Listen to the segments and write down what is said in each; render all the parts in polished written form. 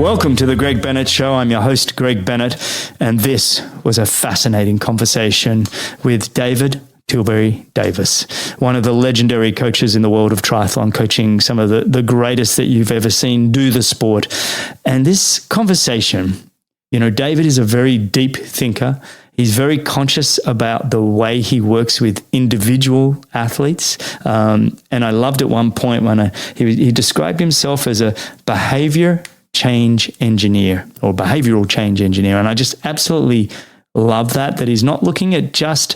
Welcome to the Greg Bennett Show. I'm your host, Greg Bennett, and this was a fascinating conversation with Tilbury-Davis, one of the legendary coaches in the world of triathlon, coaching some of the greatest that you've ever seen do the sport. And this conversation, David is a very deep thinker. He's very conscious about the way he works with individual athletes. And I loved at one point when he described himself as a behavior change engineer or behavioral change engineer. And I just absolutely love that he's not looking at just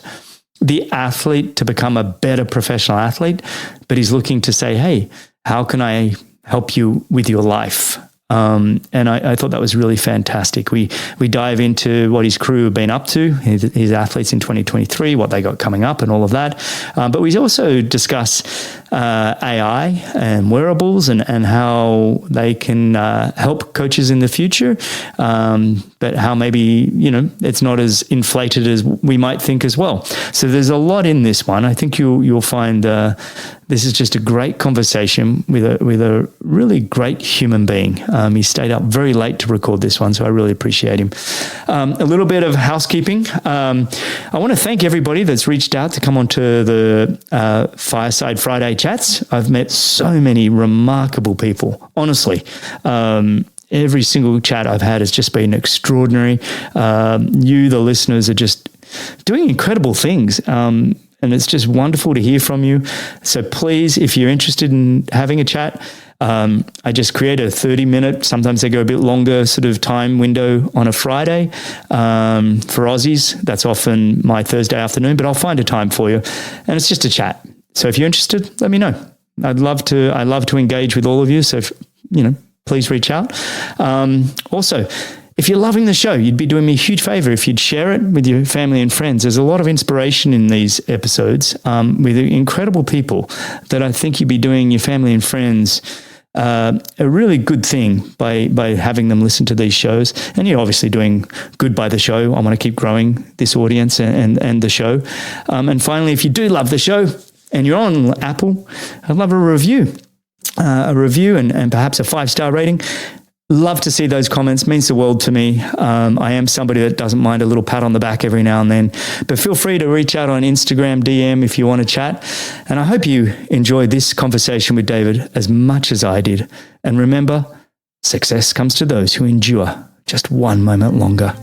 the athlete to become a better professional athlete, but he's looking to say, hey, how can I help you with your life? And I thought that was really fantastic. We dive into what his crew have been up to, his athletes in 2023, what they got coming up and all of that. But we also discuss AI and wearables and how they can help coaches in the future, but how maybe, it's not as inflated as we might think as well. So there's a lot in this one. I think you'll find this is just a great conversation with a really great human being. He stayed up very late to record this one, so I really appreciate him. A little bit of housekeeping. I want to thank everybody that's reached out to come onto the Fireside Friday chats. I've met so many remarkable people, honestly. Every single chat I've had has just been extraordinary. You, the listeners, are just doing incredible things. And it's just wonderful to hear from you. So please, if you're interested in having a chat, I just create a 30-minute, sometimes they go a bit longer sort of time window on a Friday. For Aussies, that's often my Thursday afternoon, but I'll find a time for you. And it's just a chat. So if you're interested, let me know. I love to engage with all of you. So if, please reach out. Also, if you're loving the show, you'd be doing me a huge favor if you'd share it with your family and friends. There's a lot of inspiration in these episodes with incredible people that I think you'd be doing your family and friends a really good thing by having them listen to these shows. And you're obviously doing good by the show. I want to keep growing this audience and the show. And finally, if you do love the show and you're on Apple, I'd love a review and perhaps a 5-star rating. Love to see those comments. Means the world to me. I am somebody that doesn't mind a little pat on the back every now and then. But feel free to reach out on Instagram DM if you want to chat. And I hope you enjoyed this conversation with David as much as I did. And remember, success comes to those who endure just one moment longer.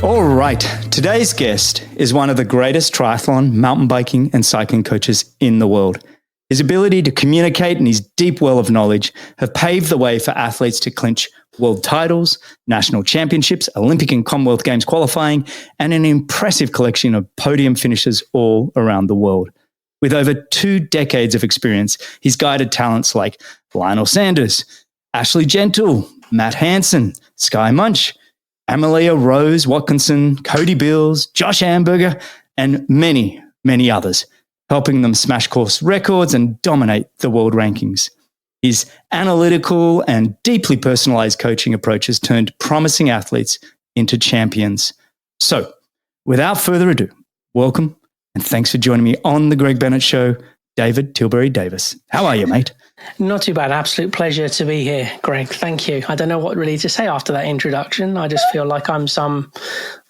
All right, today's guest is one of the greatest triathlon, mountain biking, and cycling coaches in the world. His ability to communicate and his deep well of knowledge have paved the way for athletes to clinch world titles, national championships, Olympic and Commonwealth Games qualifying, and an impressive collection of podium finishes all around the world. With over 2 decades of experience, he's guided talents like Lionel Sanders, Ashleigh Gentle, Matt Hansen, Sky Munch, Amalia Rose Watkinson, Cody Bills, Josh Amberger, and many, many others, helping them smash course records and dominate the world rankings. His analytical and deeply personalized coaching approaches turned promising athletes into champions. So, without further ado, welcome and thanks for joining me on The Greg Bennett Show, David Tilbury-Davis. How are you, mate? Not too bad. Absolute pleasure to be here, Greg. Thank you. I don't know what really to say after that introduction. I just feel like I'm some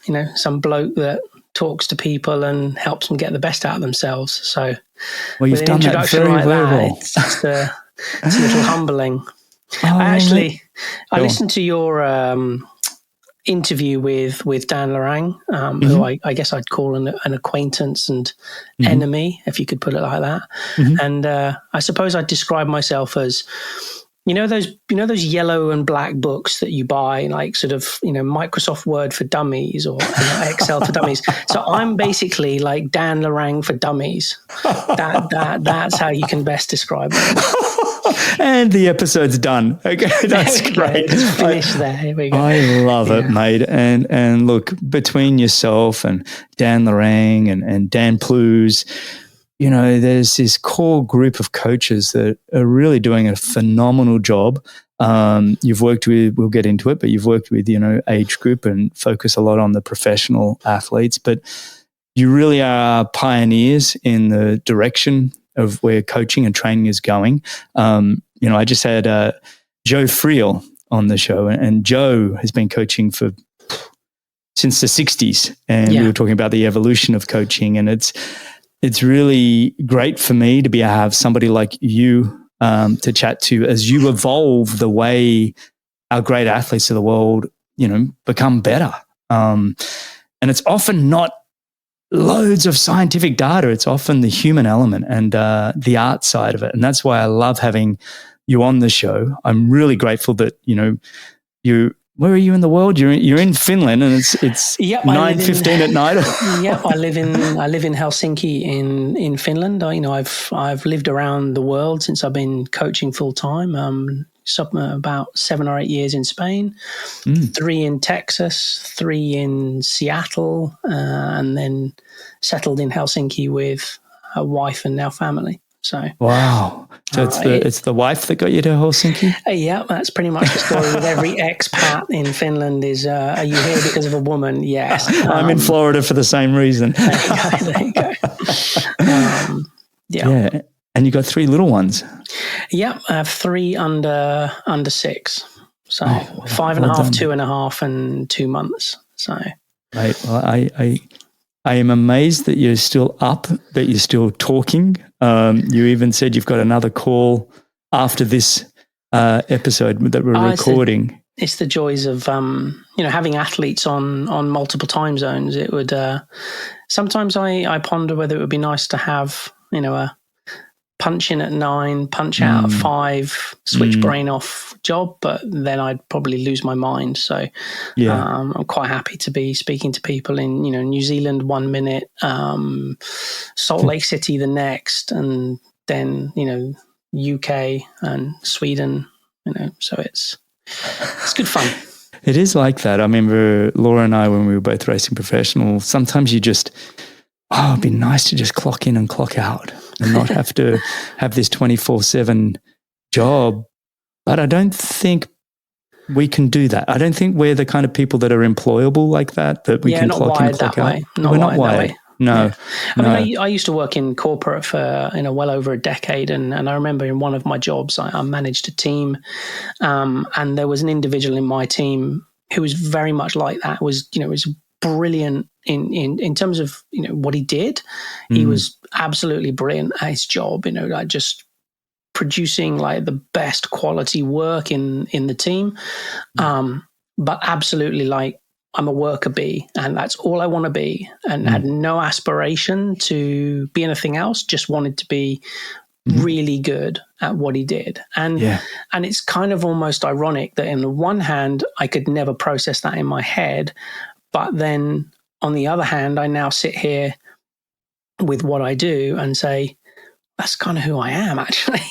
bloke that talks to people and helps them get the best out of themselves. So, well, you've done that very well. It's a little humbling. I listened to your interview with Dan Lorang, who I guess I'd call an acquaintance and enemy, if you could put it like that. And I suppose I'd describe myself as, those yellow and black books that you buy, like sort of, Microsoft Word for dummies or Excel for dummies. So I'm basically like Dan Lorang for dummies. That's how you can best describe it. And the episode's done. Okay, that's great. It's finished there. Here we go. I love it, mate. And look, between yourself and Dan Lorang and Dan Plews, there's this core group of coaches that are really doing a phenomenal job. You've worked with, we'll get into it, but you've worked with, age group and focus a lot on the professional athletes. But you really are pioneers in the direction of where coaching and training is going. I just had Joe Friel on the show, and Joe has been coaching since the 60s, and we were talking about the evolution of coaching, and it's really great for me to be able to have somebody like you to chat to as you evolve the way our great athletes of the world, become better. And it's often not loads of scientific data. It's often the human element and the art side of it. And that's why I love having you on the show. I'm really grateful that, where are you in the world? You're in Finland, and it's 9:15 at night. I live in Helsinki in Finland. I've lived around the world since I've been coaching full time. About 7 or 8 years in Spain, 3 in Texas, 3 in Seattle, and then settled in Helsinki with a wife and now family. So wow. So it's the wife that got you to Helsinki? Yeah, that's pretty much the story with every expat in Finland is, are you here because of a woman? Yes. I'm in Florida for the same reason. There you go. Yeah. And you got 3 little ones. Yeah, I have 3 under 6. So 5.5, 2.5, and 2 months. So, right. Well, I am amazed that you're still up, that you're still talking. You even said you've got another call after this episode that we're recording. It's the joys of having athletes on multiple time zones. It would sometimes I ponder whether it would be nice to have a punch in at 9, punch out at 5, switch brain off job, but then I'd probably lose my mind. So I'm quite happy to be speaking to people in New Zealand 1 minute, Salt Lake City the next, and then UK and Sweden. So it's good fun. It is like that. I remember Laura and I, when we were both racing professional, sometimes you just, it'd be nice to just clock in and clock out and not have to have this 24/7 job. But I don't think we can do that. I don't think we're the kind of people that are employable like that we can clock in and clock out. We're not wired. No. I used to work in corporate for well over a decade, and I remember in one of my jobs I managed a team, and there was an individual in my team who was very much like that. Was brilliant in terms of what he did. He was absolutely brilliant at his job. Like just producing like the best quality work in the team, but absolutely like, I'm a worker bee, and that's all I want to be, and had no aspiration to be anything else, just wanted to be really good at what he did. And it's kind of almost ironic that on the one hand, I could never process that in my head, but then on the other hand, I now sit here with what I do and say, that's kind of who I am, actually,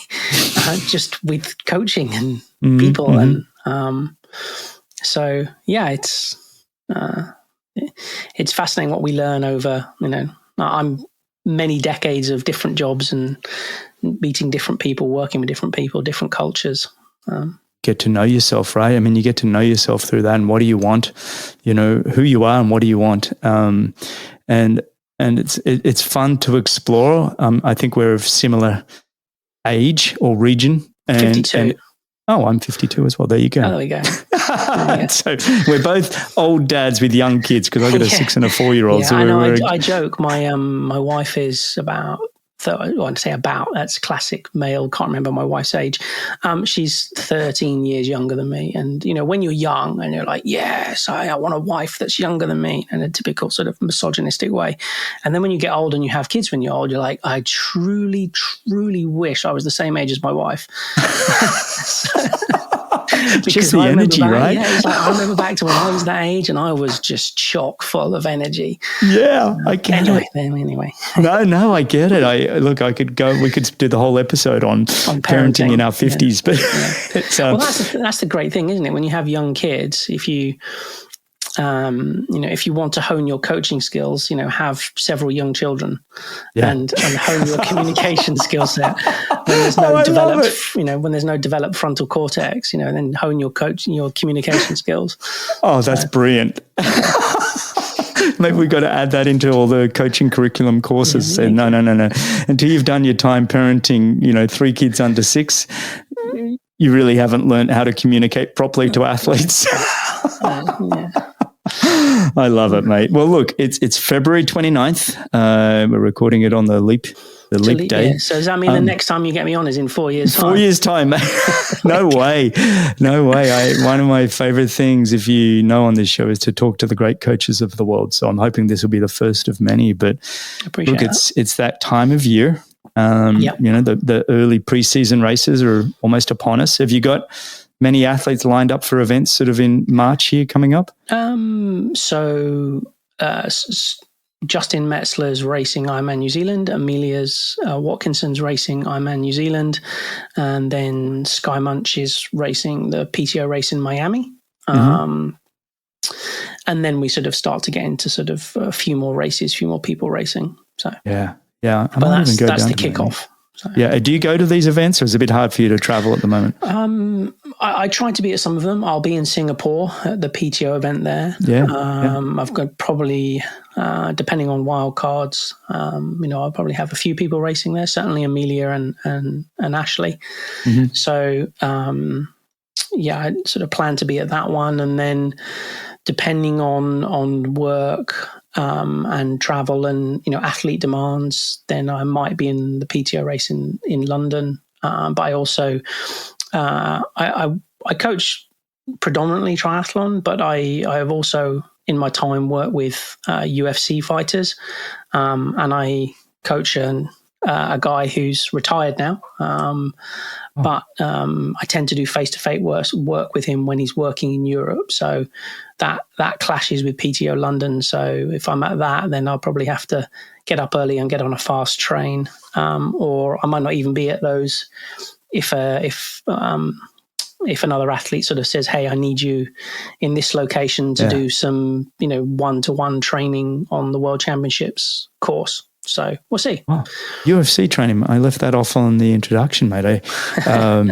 just with coaching and people. And so, it's fascinating what we learn over, I'm many decades of different jobs and meeting different people, working with different people, different cultures. Get to know yourself, right? I mean, you get to know yourself through that, and what do you want, who you are and what do you want? And it's fun to explore. I think we're of similar age or region. 52. I'm 52 as well. There you go. Oh, there we go. So we're both old dads with young kids, because I've got a 6 and a 4-year-old. So I joke. My wife is about. I want to say about, that's classic male, can't remember my wife's age. She's 13 years younger than me. And, when you're young and you're like, yes, I want a wife that's younger than me, in a typical sort of misogynistic way. And then when you get old and you have kids when you're old, you're like, I truly, truly wish I was the same age as my wife. Just the energy, right? Yeah, it's like, I remember back to when I was that age and I was just chock full of energy. Yeah, I get it. Anyway. No, I get it. We could do the whole episode on parenting in our 50s. But that's the great thing, isn't it? When you have young kids, if you if you want to hone your coaching skills, have several young children and hone your communication skill set. When there's no developed frontal cortex, and then hone your communication skills. Oh, that's brilliant. Maybe we've got to add that into all the coaching curriculum courses. Yeah, no. Until you've done your time parenting, 3 kids under 6, you really haven't learned how to communicate properly to athletes. I love it, mate. Well, look, it's February 29th. We're recording it on the leap day. Yeah. So does that mean the next time you get me on is in 4 years' time? 4 years' time, mate. No way. One of my favorite things, if you know, on this show is to talk to the great coaches of the world. So I'm hoping this will be the first of many. But look, it's that time of year. The early preseason races are almost upon us. Have you got many athletes lined up for events sort of in March here coming up? Justin Metzler's racing Ironman New Zealand, Amelia's Watkinson's racing Ironman New Zealand, and then Sky Munch is racing the PTO race in Miami. And then we sort of start to get into sort of a few more races, a few more people racing. So yeah. But that's the kickoff. So. Yeah. Do you go to these events, or is it a bit hard for you to travel at the moment? I try to be at some of them. I'll be in Singapore at the PTO event there. I've got probably, depending on wild cards, I'll probably have a few people racing there. Certainly Amelia and Ashleigh. So I sort of plan to be at that one, and then depending on work and travel and athlete demands, then I might be in the PTO race in London. But I also I coach predominantly triathlon, but I have also in my time worked with UFC fighters, and I coach a guy who's retired now. But I tend to do face-to-face work with him when he's working in Europe. So that clashes with PTO London. So if I'm at that, then I'll probably have to get up early and get on a fast train, or I might not even be at those if another athlete sort of says, "Hey, I need you in this location to do some, one-to-one training on the World Championships course." So we'll see. Wow. UFC training. I left that off on the introduction, mate. Are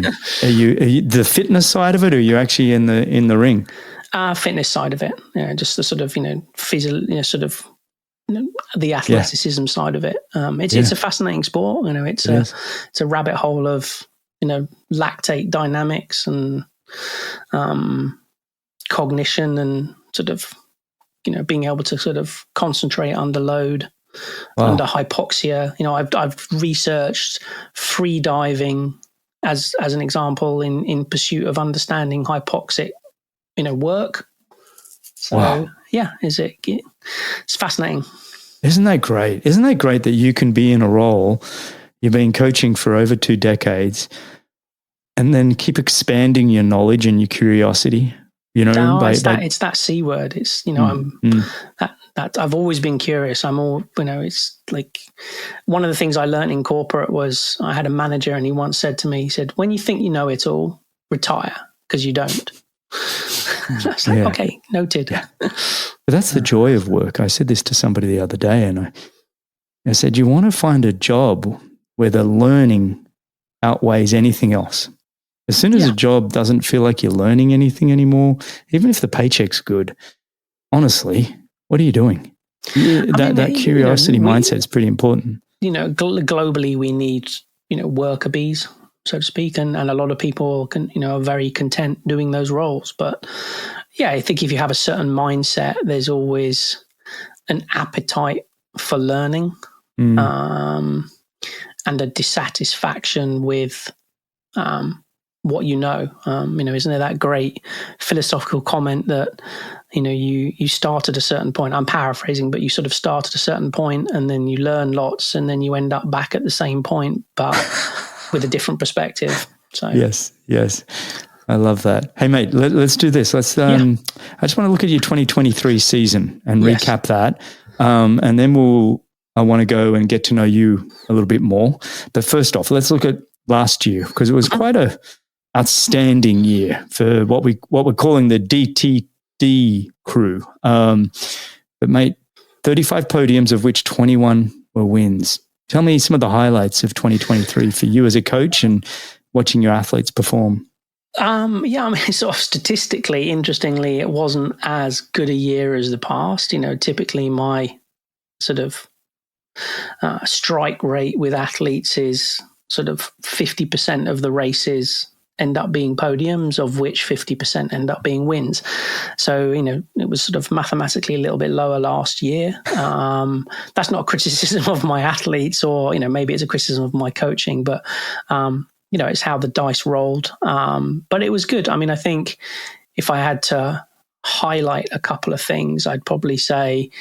you the fitness side of it, or are you actually in the ring? Fitness side of it. Just the sort of the athleticism side of it. It's a fascinating sport. It's a rabbit hole of lactate dynamics and cognition and sort of being able to sort of concentrate under load. Wow. Under hypoxia. I've researched free diving as an example in pursuit of understanding hypoxic work. So wow. It's fascinating. Isn't that great? Isn't that great that you can be in a role, you've been coaching for over 2 decades, and then keep expanding your knowledge and your curiosity? It's that C word. It's I've always been curious. It's like one of the things I learned in corporate was I had a manager, and he once said to me, he said, "When you think you know it all, retire, because you don't." That's like, okay, noted. Yeah. But that's the joy of work. I said this to somebody the other day, and I said, you want to find a job where the learning outweighs anything else. As soon as a job doesn't feel like you're learning anything anymore, even if the paycheck's good, honestly, what are you doing? That curiosity mindset is pretty important. Globally, we need, worker bees, so to speak, and a lot of people are very content doing those roles. But I think if you have a certain mindset, there's always an appetite for learning, and a dissatisfaction with what isn't there that great philosophical comment that you start at a certain point, I'm paraphrasing, but you sort of start at a certain point and then you learn lots and then you end up back at the same point but with a different perspective. So yes I love that. Hey mate, let's do this. I just want to look at your 2023 season and recap that, and then I want to go and get to know you a little bit more. But first off, let's look at last year, because it was quite a outstanding year for what we're calling the DTD crew. But mate, 35 podiums, of which 21 were wins. Tell me some of the highlights of 2023 for you as a coach and watching your athletes perform. Yeah, I mean, sort of statistically, interestingly, it wasn't as good a year as the past. Typically my sort of strike rate with athletes is sort of 50% of the races end up being podiums, of which 50% end up being wins. So, it was sort of mathematically a little bit lower last year. That's not a criticism of my athletes, or, maybe it's a criticism of my coaching, but, it's how the dice rolled. But it was good. I mean, I think if I had to highlight a couple of things, I'd probably say,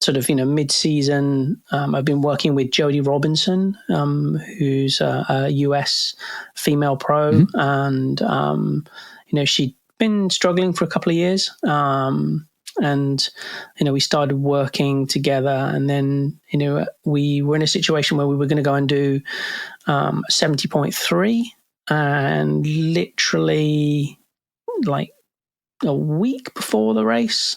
sort of, mid-season, I've been working with Jodie Robinson, who's a US female pro, and, she'd been struggling for a couple of years. And, we started working together, and then, we were in a situation where we were going to go and do 70.3, and literally like a week before the race,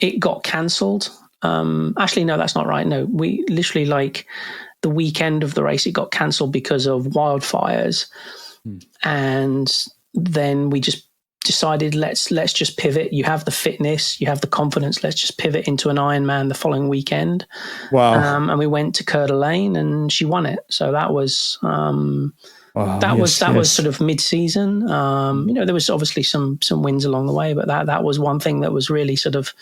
it got cancelled. Actually, no, that's not right. No, we literally, like, the weekend of the race, it got cancelled because of wildfires. And then we just decided, let's just pivot. You have the fitness, you have the confidence. Let's just pivot into an Ironman the following weekend. Wow. And we went to Coeur d'Alene, and she won it. So that was was sort of mid-season. There was obviously some wins along the way, but that was one thing that was really sort of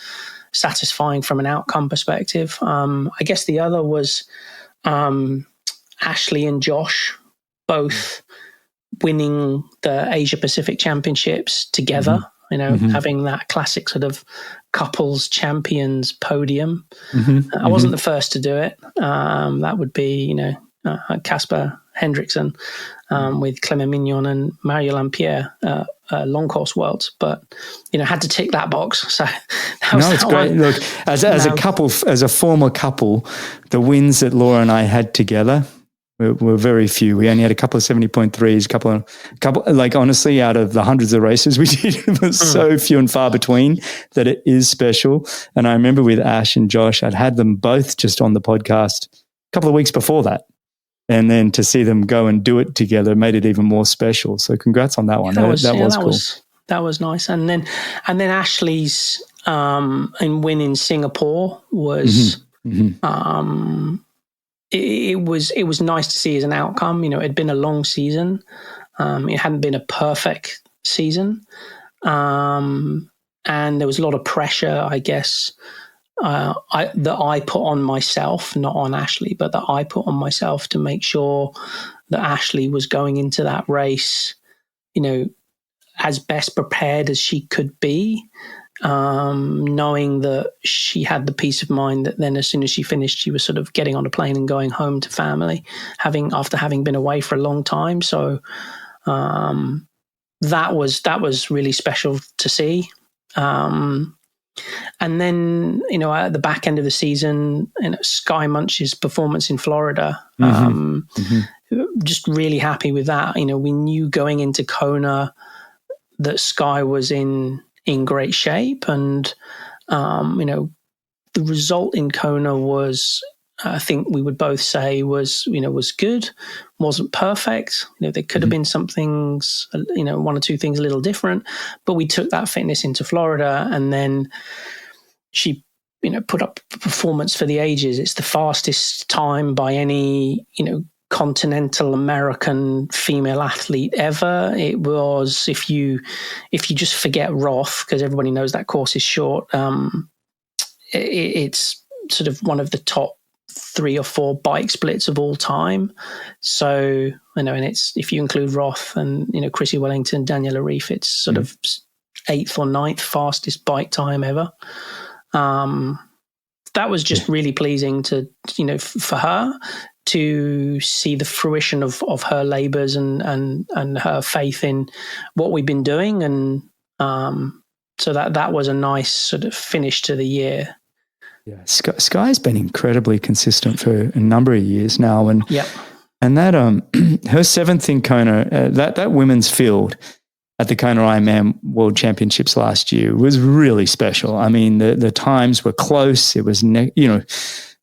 satisfying from an outcome perspective. I guess the other was Ashleigh and Josh both winning the Asia Pacific Championships together. Having that classic sort of couples champions podium. I wasn't the first to do it. That would be, Casper Hendrickson with Clément Mignon and Mario Lampierre, long course worlds, but had to tick that box. So it's great. One. Look, as a couple, as a former couple, the wins that Laura and I had together were very few. We only had a couple of 70.3s, couple. Like, honestly, out of the hundreds of races we did, it was so few and far between that it is special. And I remember with Ash and Josh, I'd had them both just on the podcast a couple of weeks before that. And then to see them go and do it together made it even more special. So congrats on that one. That was cool. That was nice. And then Ashleigh's win in Singapore was it was nice to see as an outcome. It had been a long season. It hadn't been a perfect season, and there was a lot of pressure, I guess. That I put on myself, not on Ashleigh, but that I put on myself to make sure that Ashleigh was going into that race, as best prepared as she could be, knowing that she had the peace of mind that then as soon as she finished, she was sort of getting on a plane and going home to family, after having been away for a long time. So that was really special to see. And then, at the back end of the season, Sky Munch's performance in Florida, just really happy with that. We knew going into Kona that Sky was in great shape, and, the result in Kona was, I think we would both say was good, wasn't perfect. There could have been some things, one or two things a little different, but we took that fitness into Florida, and then she, put up a performance for the ages. It's the fastest time by any, continental American female athlete ever. It was, if you just forget Roth, because everybody knows that course is short, it's sort of one of the top 3 or 4 bike splits of all time. So, and it's, if you include Roth and, Chrissy Wellington, Daniela Reef, it's sort of 8th or 9th fastest bike time ever. That was just really pleasing to, for her to see the fruition of her labors and her faith in what we've been doing. And so that was a nice sort of finish to the year. Yeah, Sky's been incredibly consistent for a number of years now, and that her 7th in Kona, that women's field at the Kona Ironman World Championships last year was really special. I mean, the times were close. It was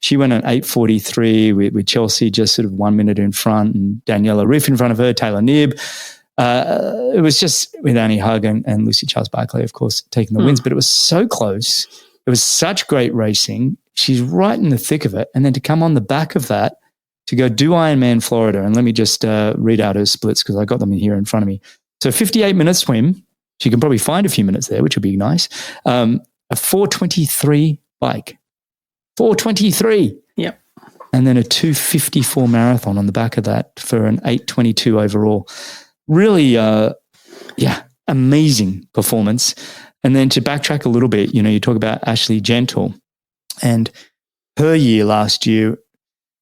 she went at 8:43 with Chelsea just sort of 1 minute in front, and Daniela Riff in front of her, Taylor Knibb. It was just with Annie Hug and Lucy Charles-Barclay, of course, taking the wins, but it was so close. It was such great racing. She's right in the thick of it. And then to come on the back of that, to go do Ironman Florida, and let me just read out her splits because I got them here in front of me. So 58-minute swim. She can probably find a few minutes there, which would be nice. A 4:23 bike. 4:23. Yep. And then a 2:54 marathon on the back of that for an 8:22 overall. Really, amazing performance. And then to backtrack a little bit, you talk about Ashleigh Gentle and her year last year.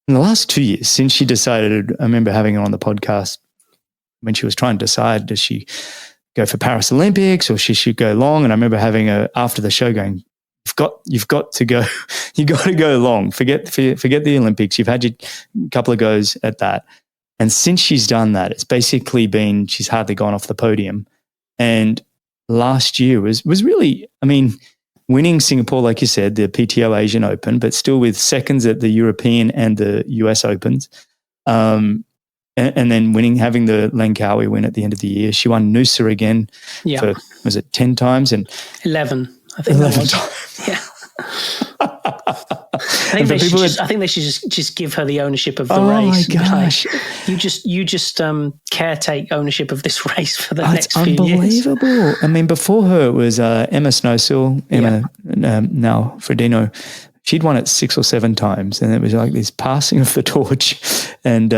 In the last 2 years, since she decided, I remember having her on the podcast when she was trying to decide, does she go for Paris Olympics or she should go long? And I remember having her after the show going, you've got to go, you got to go long. Forget the Olympics. You've had your couple of goes at that. And since she's done that, it's basically been, she's hardly gone off the podium. And last year was really, winning Singapore, like you said, the PTO Asian Open, but still with seconds at the European and the US Opens. And then having the Langkawi win at the end of the year. She won Noosa again for, was it 10 times? And 11, I think 11 times. Yeah. I think they should just give her the ownership of the race. Oh my gosh! Like, you just caretake ownership of this race for the next few years. Unbelievable. Before her it was Emma Snowsill, now Fredino. She'd won it 6 or 7 times, and it was like this passing of the torch. And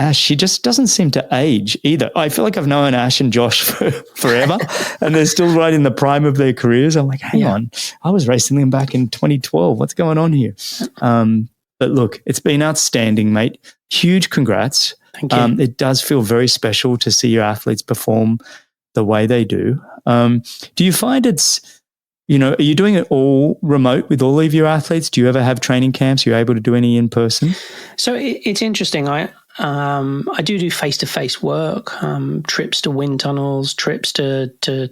Ash, she just doesn't seem to age either. I feel like I've known Ash and Josh for forever, and they're still right in the prime of their careers. I'm like, hang on, I was racing them back in 2012. What's going on here? But look, it's been outstanding, mate. Huge congrats. Thank you. It does feel very special to see your athletes perform the way they do. Do you find are you doing it all remote with all of your athletes? Do you ever have training camps? Are you able to do any in person? So it's interesting. I do face-to-face work, trips to wind tunnels, trips to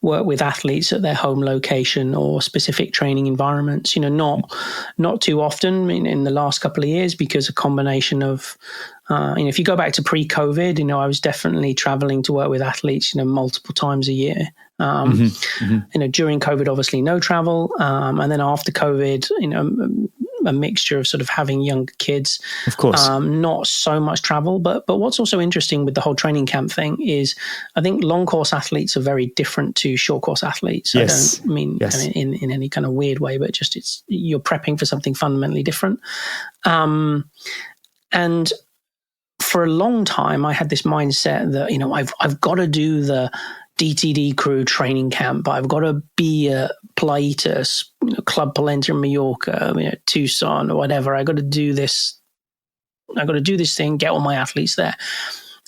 work with athletes at their home location or specific training environments. Not too often in the last couple of years, because a combination of, if you go back to pre-COVID, I was definitely traveling to work with athletes, multiple times a year. During COVID, obviously no travel. And then after COVID, a mixture of sort of having younger kids, of course, not so much travel. But what's also interesting with the whole training camp thing is, I think long course athletes are very different to short course athletes. Yes. I don't mean in any kind of weird way, but just you're prepping for something fundamentally different. And for a long time, I had this mindset that I've got to do the DTD crew training camp. I've got to be a Plaitas, Club Polenta in Mallorca, Tucson or whatever. I got to do this. I got to do this thing, get all my athletes there.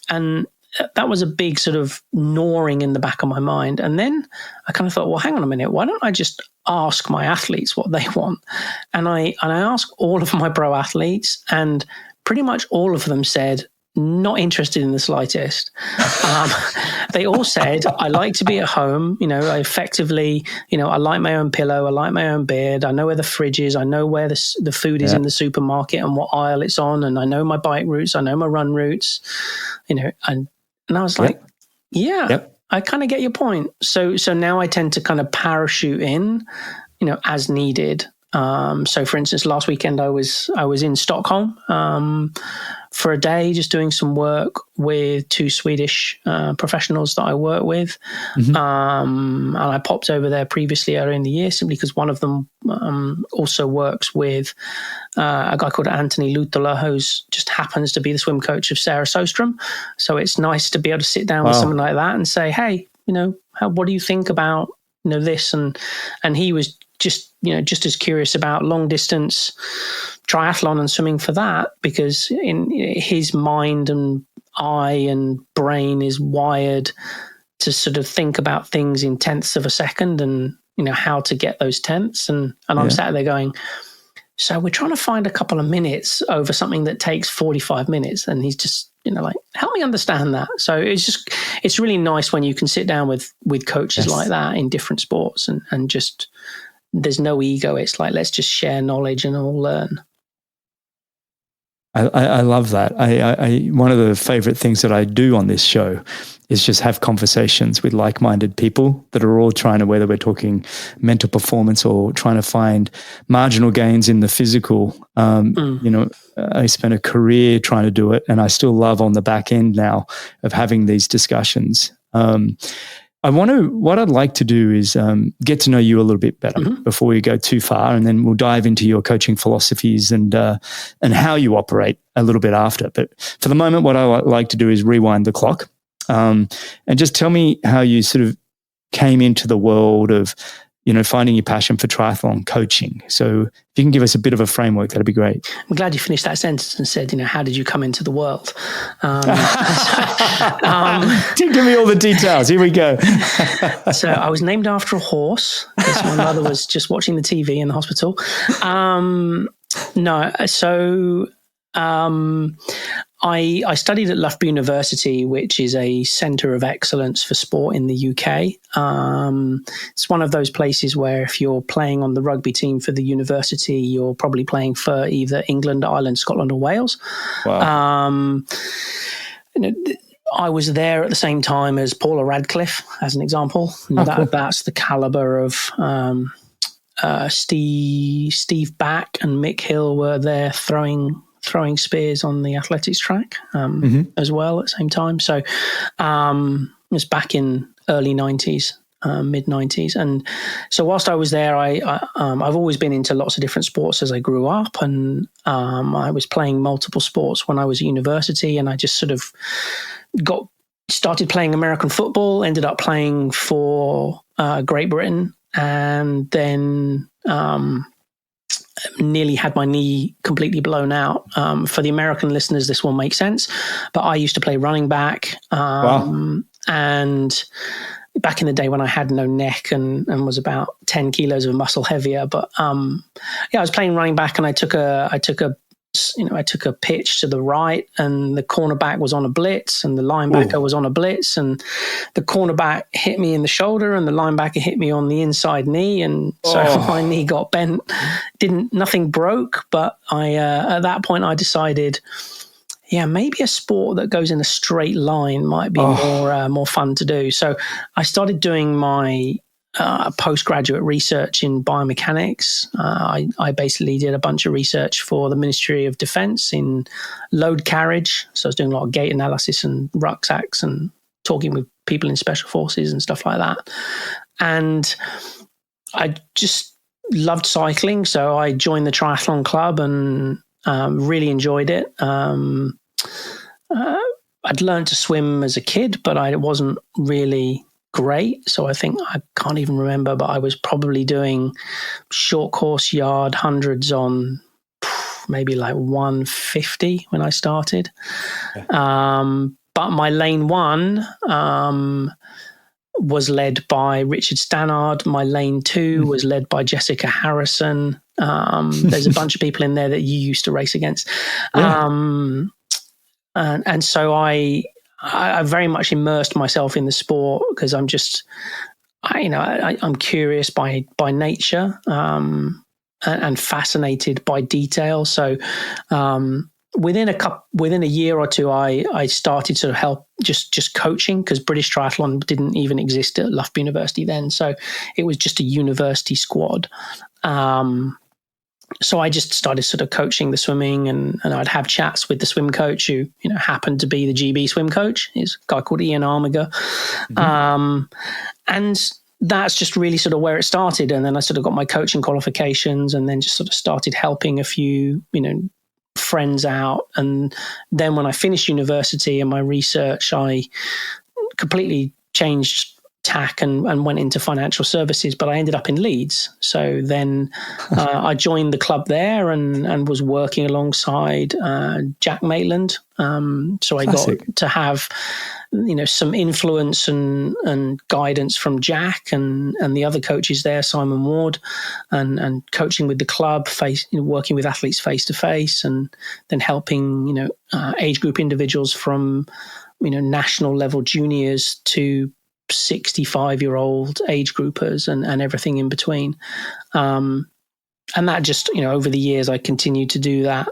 And that was a big sort of gnawing in the back of my mind. And then I kind of thought, well, hang on a minute. Why don't I just ask my athletes what they want? And I asked all of my pro athletes, and pretty much all of them said, not interested in the slightest. They all said, I like to be at home. I effectively, I like my own pillow. I like my own bed. I know where the fridge is. I know where the food is in the supermarket and what aisle it's on. And I know my bike routes. I know my run routes, and I was like, I kind of get your point. So now I tend to kind of parachute in, as needed. So for instance, last weekend I was in Stockholm, for a day, just doing some work with 2 Swedish professionals that I work with. And I popped over there previously earlier in the year simply because one of them also works with a guy called Anthony Lutola, who's just happens to be the swim coach of Sarah Sostrom. So it's nice to be able to sit down with someone like that and say, hey, what do you think about this? And he was just as curious about long distance triathlon and swimming for that, because in his mind and eye and brain is wired to sort of think about things in tenths of a second and, how to get those tenths. And I'm sat there going, so we're trying to find a couple of minutes over something that takes 45 minutes. And he's just, help me understand that. So it's really nice when you can sit down with coaches like that in different sports and just there's no ego. It's like, let's just share knowledge and all learn. I love that. I one of the favorite things that I do on this show is just have conversations with like-minded people that are all trying to, whether we're talking mental performance or trying to find marginal gains in the physical. I spent a career trying to do it, and I still love on the back end now of having these discussions. What I'd like to do is get to know you a little bit better before we go too far, and then we'll dive into your coaching philosophies and how you operate a little bit after. But for the moment, what I like to do is rewind the clock and just tell me how you sort of came into the world of, finding your passion for triathlon coaching. So if you can give us a bit of a framework, that'd be great. I'm glad you finished that sentence and said, how did you come into the world? Give me all the details. Here we go. So I was named after a horse because my mother was just watching the TV in the hospital. I studied at Loughborough University, which is a centre of excellence for sport in the UK. It's one of those places where if you're playing on the rugby team for the university, you're probably playing for either England, Ireland, Scotland or Wales. Wow. I was there at the same time as Paula Radcliffe, as an example. Cool. That's the calibre of Steve Back and Mick Hill were there throwing spears on the athletics track as well at the same time. So it was back in early 90s, mid 90s. And so whilst I was there, I've always been into lots of different sports as I grew up. And I was playing multiple sports when I was at university, and I just sort of started playing American football, ended up playing for Great Britain, and then nearly had my knee completely blown out. For the American listeners, this will make sense, but I used to play running back. And back in the day when I had no neck and was about 10 kilos of muscle heavier. But I was playing running back, and I took a pitch to the right, and the cornerback was on a blitz, and the linebacker was on a blitz, and the cornerback hit me in the shoulder, and the linebacker hit me on the inside knee, and so my knee got bent. Nothing broke, but at that point I decided, maybe a sport that goes in a straight line might be more fun to do. So I started doing my postgraduate research in biomechanics. I basically did a bunch of research for the Ministry of Defence in load carriage. So I was doing a lot of gait analysis and rucksacks and talking with people in special forces and stuff like that. And I just loved cycling. So I joined the triathlon club and really enjoyed it. I'd learned to swim as a kid, but I wasn't really great. So I think, I can't even remember, but I was probably doing short course yard hundreds on maybe like 150 when I started. But my lane one was led by Richard Stannard. My lane two was led by Jessica Harrison. There's a bunch of people in there that you used to race against. And so I very much immersed myself in the sport because I'm just, I'm curious by nature and fascinated by detail. So within a year or two, I started to help just coaching, because British Triathlon didn't even exist at Loughborough University then. So it was just a university squad. So I just started sort of coaching the swimming, and I'd have chats with the swim coach who, happened to be the GB swim coach. He's a guy called Ian Armiger. And that's just really sort of where it started. And then I sort of got my coaching qualifications, and then just sort of started helping a few, friends out. And then when I finished university and my research, I completely changed tack and went into financial services, but I ended up in Leeds. So then I joined the club there and was working alongside Jack Maitland. So I got to have, some influence and guidance from Jack and the other coaches there, Simon Ward, and coaching with the club, working with athletes face to face, and then helping, age group individuals from, national level juniors to 65-year-old age groupers and everything in between. And that just, over the years, I continued to do that,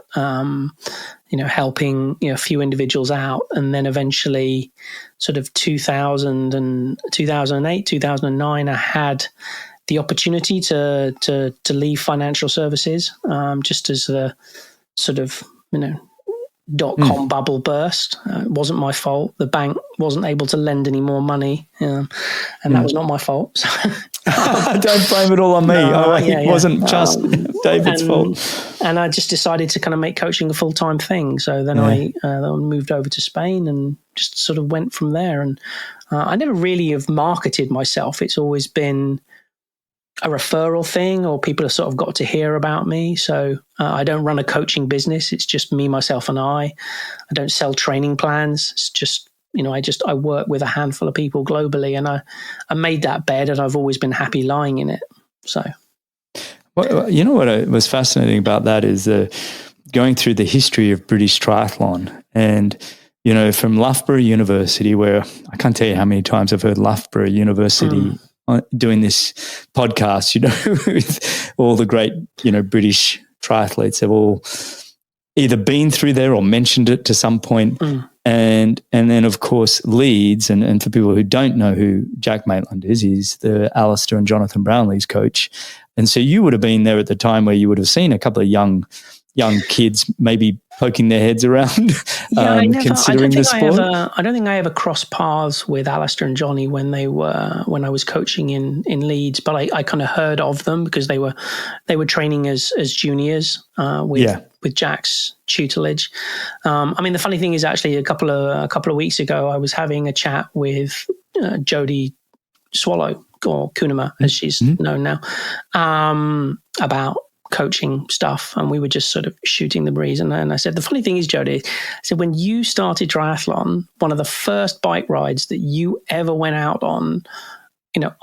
helping, a few individuals out. And then eventually sort of 2008, 2009, I had the opportunity to leave financial services, just as the sort of, .com bubble burst. It wasn't my fault. The bank wasn't able to lend any more money, and that was not my fault. So, don't blame it all on me. It wasn't just David's fault. And I just decided to kind of make coaching a full-time thing. So then I moved over to Spain and just sort of went from there. And I never really have marketed myself. It's always been a referral thing, or people have sort of got to hear about me. So I don't run a coaching business. It's just me, myself, and I don't sell training plans. It's just, I work with a handful of people globally, and I made that bed, and I've always been happy lying in it. So, what was fascinating about that is going through the history of British triathlon, and from Loughborough University, where I can't tell you how many times I've heard Loughborough University doing this podcast, with all the great, British triathletes have all either been through there or mentioned it to some point. And then, of course, Leeds, and for people who don't know who Jack Maitland is, he's the Alistair and Jonathan Brownlee's coach. And so you would have been there at the time where you would have seen a couple of young kids maybe poking their heads around, considering the sport. I don't think I ever crossed paths with Alistair and Johnny when I was coaching in Leeds, but I kind of heard of them because they were training as juniors with Jack's tutelage. The funny thing is, actually, a couple of weeks ago, I was having a chat with Jodie Swallow, or Kunema as she's known now, about coaching stuff, and we were just sort of shooting the breeze. And I said, the funny thing is, Jodie, I said, when you started triathlon, one of the first bike rides that you ever went out on,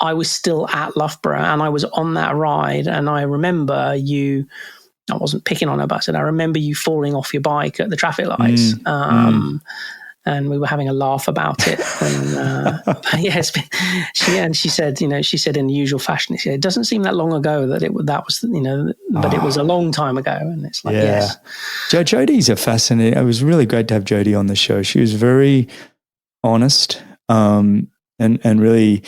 I was still at Loughborough, and I was on that ride, and I remember you. I wasn't picking on her, but I said, I remember you falling off your bike at the traffic lights. And we were having a laugh about it. And she said, she said in the usual fashion, she said, it doesn't seem that long ago that it was, but it was a long time ago. And it's like, yes. Jodie's a fascinating, it was really great to have Jodie on the show. She was very honest, and really,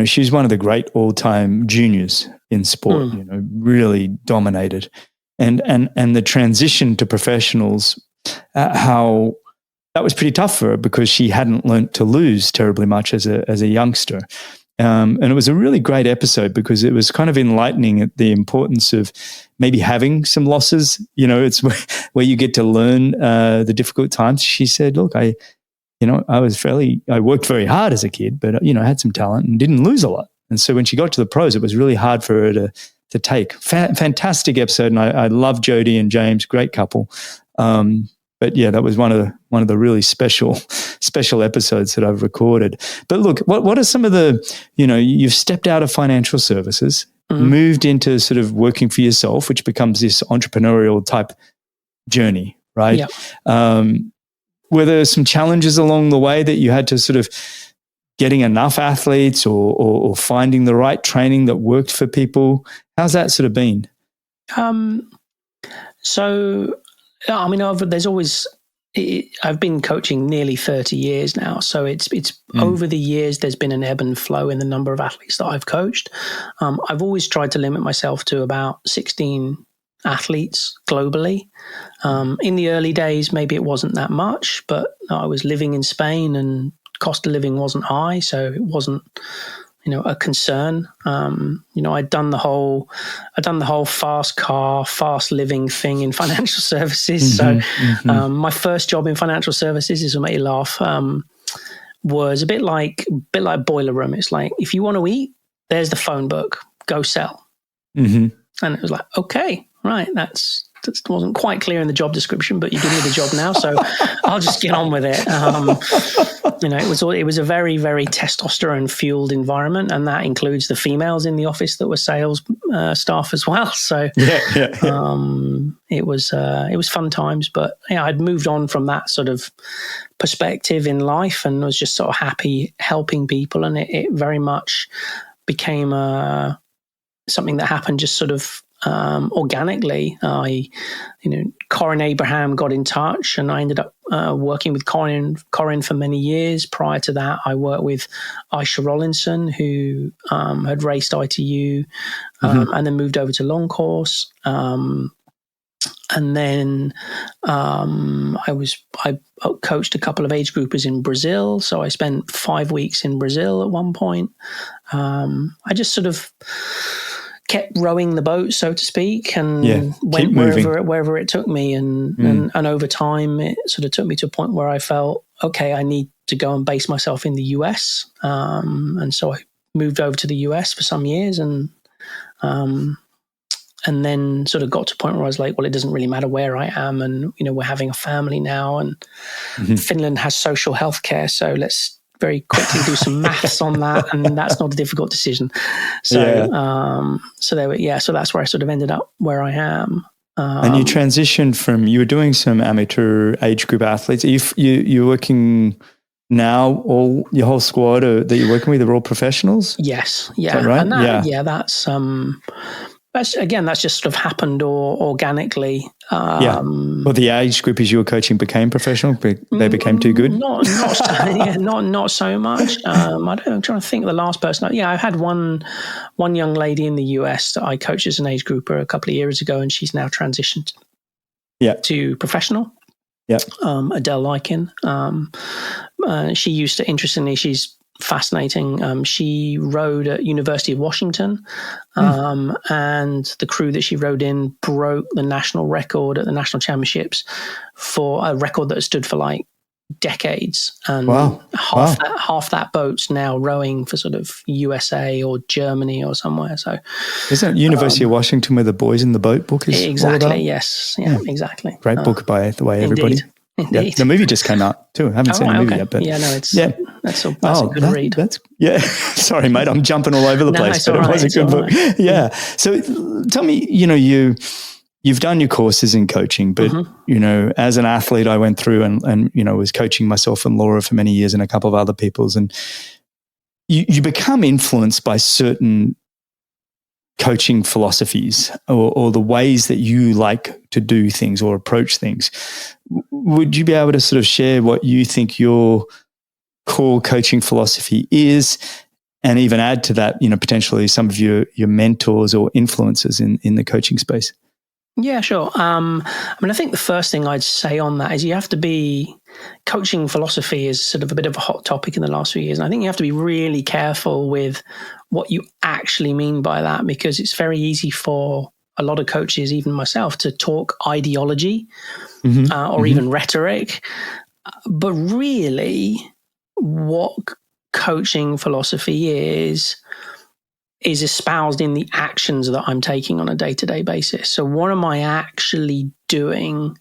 she's one of the great all-time juniors in sport, really dominated. And the transition to professionals, how that was pretty tough for her because she hadn't learnt to lose terribly much as a youngster. And it was a really great episode because it was kind of enlightening at the importance of maybe having some losses. It's where you get to learn the difficult times. She said, look, I worked very hard as a kid, but, I had some talent and didn't lose a lot. And so when she got to the pros, it was really hard for her to take. Fantastic episode. And I love Jodie and James, great couple. But yeah, that was one of the really special episodes that I've recorded. But look, what are some of the, you've stepped out of financial services, moved into sort of working for yourself, which becomes this entrepreneurial type journey, right? Yeah. Were there some challenges along the way that you had to sort of getting enough athletes or finding the right training that worked for people? How's that sort of been? There's always, I've been coaching nearly 30 years now. So it's over the years, there's been an ebb and flow in the number of athletes that I've coached. I've always tried to limit myself to about 16 athletes globally. In the early days, maybe it wasn't that much, but I was living in Spain and cost of living wasn't high. So it wasn't, a concern. I'd done the whole fast car, fast living thing in financial services. My first job in financial services, is to make you laugh, was a bit like Boiler Room. It's like, if you want to eat, there's the phone book, go sell. And it was like, okay, right, that's wasn't quite clear in the job description, but you give me the job now, so I'll just get on with it. It was a very, very testosterone fueled environment, and that includes the females in the office that were sales staff as well. So it was fun times, but I'd moved on from that sort of perspective in life and was just sort of happy helping people, and it very much became something that happened just sort of organically. Corin Abraham got in touch, and I ended up working with Corin for many years. Prior to that, I worked with Aisha Rollinson, who had raced ITU and then moved over to long course. And then I coached a couple of age groupers in Brazil. So I spent 5 weeks in Brazil at one point. I just sort of kept rowing the boat, so to speak, and went wherever it took me. And over time, it sort of took me to a point where I felt, okay, I need to go and base myself in the US. And so I moved over to the US for some years, and then sort of got to a point where I was like, well, it doesn't really matter where I am. And, we're having a family now, and Finland has social healthcare. So let's very quickly do some maths on that. And that's not a difficult decision. So, so that's where I sort of ended up where I am. And you transitioned from, you were doing some amateur age group athletes. You're working now, your whole squad that you're working with are all professionals? Yes. Yeah. Is that right? And that's just sort of happened organically. Well, the age group as you were coaching became professional. They became too good. Not so much. I'm trying to think of the last person. Yeah, I've had one young lady in the US that I coached as an age grouper a couple of years ago, and she's now transitioned to professional. Yeah, Adele Lykin. She used to, interestingly, she's fascinating. She rode at University of Washington, and the crew that she rode in broke the national record at the national championships for a record that stood for like decades. And half that boat's now rowing for sort of USA or Germany or somewhere. So isn't it University of Washington where the Boys in the Boat book is exactly all about? Yes. Yeah, exactly. Great book, by the way, everybody. Indeed. Yeah, the movie just came out too. I haven't seen the movie yet, but that's a good read. Sorry, mate, I'm jumping all over the place, but it was a good book. Right. Yeah. So tell me, you've done your courses in coaching, but as an athlete, I went through and was coaching myself and Laura for many years and a couple of other people's, and you become influenced by certain coaching philosophies or the ways that you like to do things or approach things. Would you be able to sort of share what you think your core coaching philosophy is, and even add to that, potentially some of your mentors or influences in the coaching space? Yeah, sure. I think the first thing I'd say on that is coaching philosophy is sort of a bit of a hot topic in the last few years. And I think you have to be really careful with what you actually mean by that, because it's very easy for a lot of coaches, even myself, to talk ideology or even rhetoric. But really, what coaching philosophy is espoused in the actions that I'm taking on a day-to-day basis. So what am I actually doing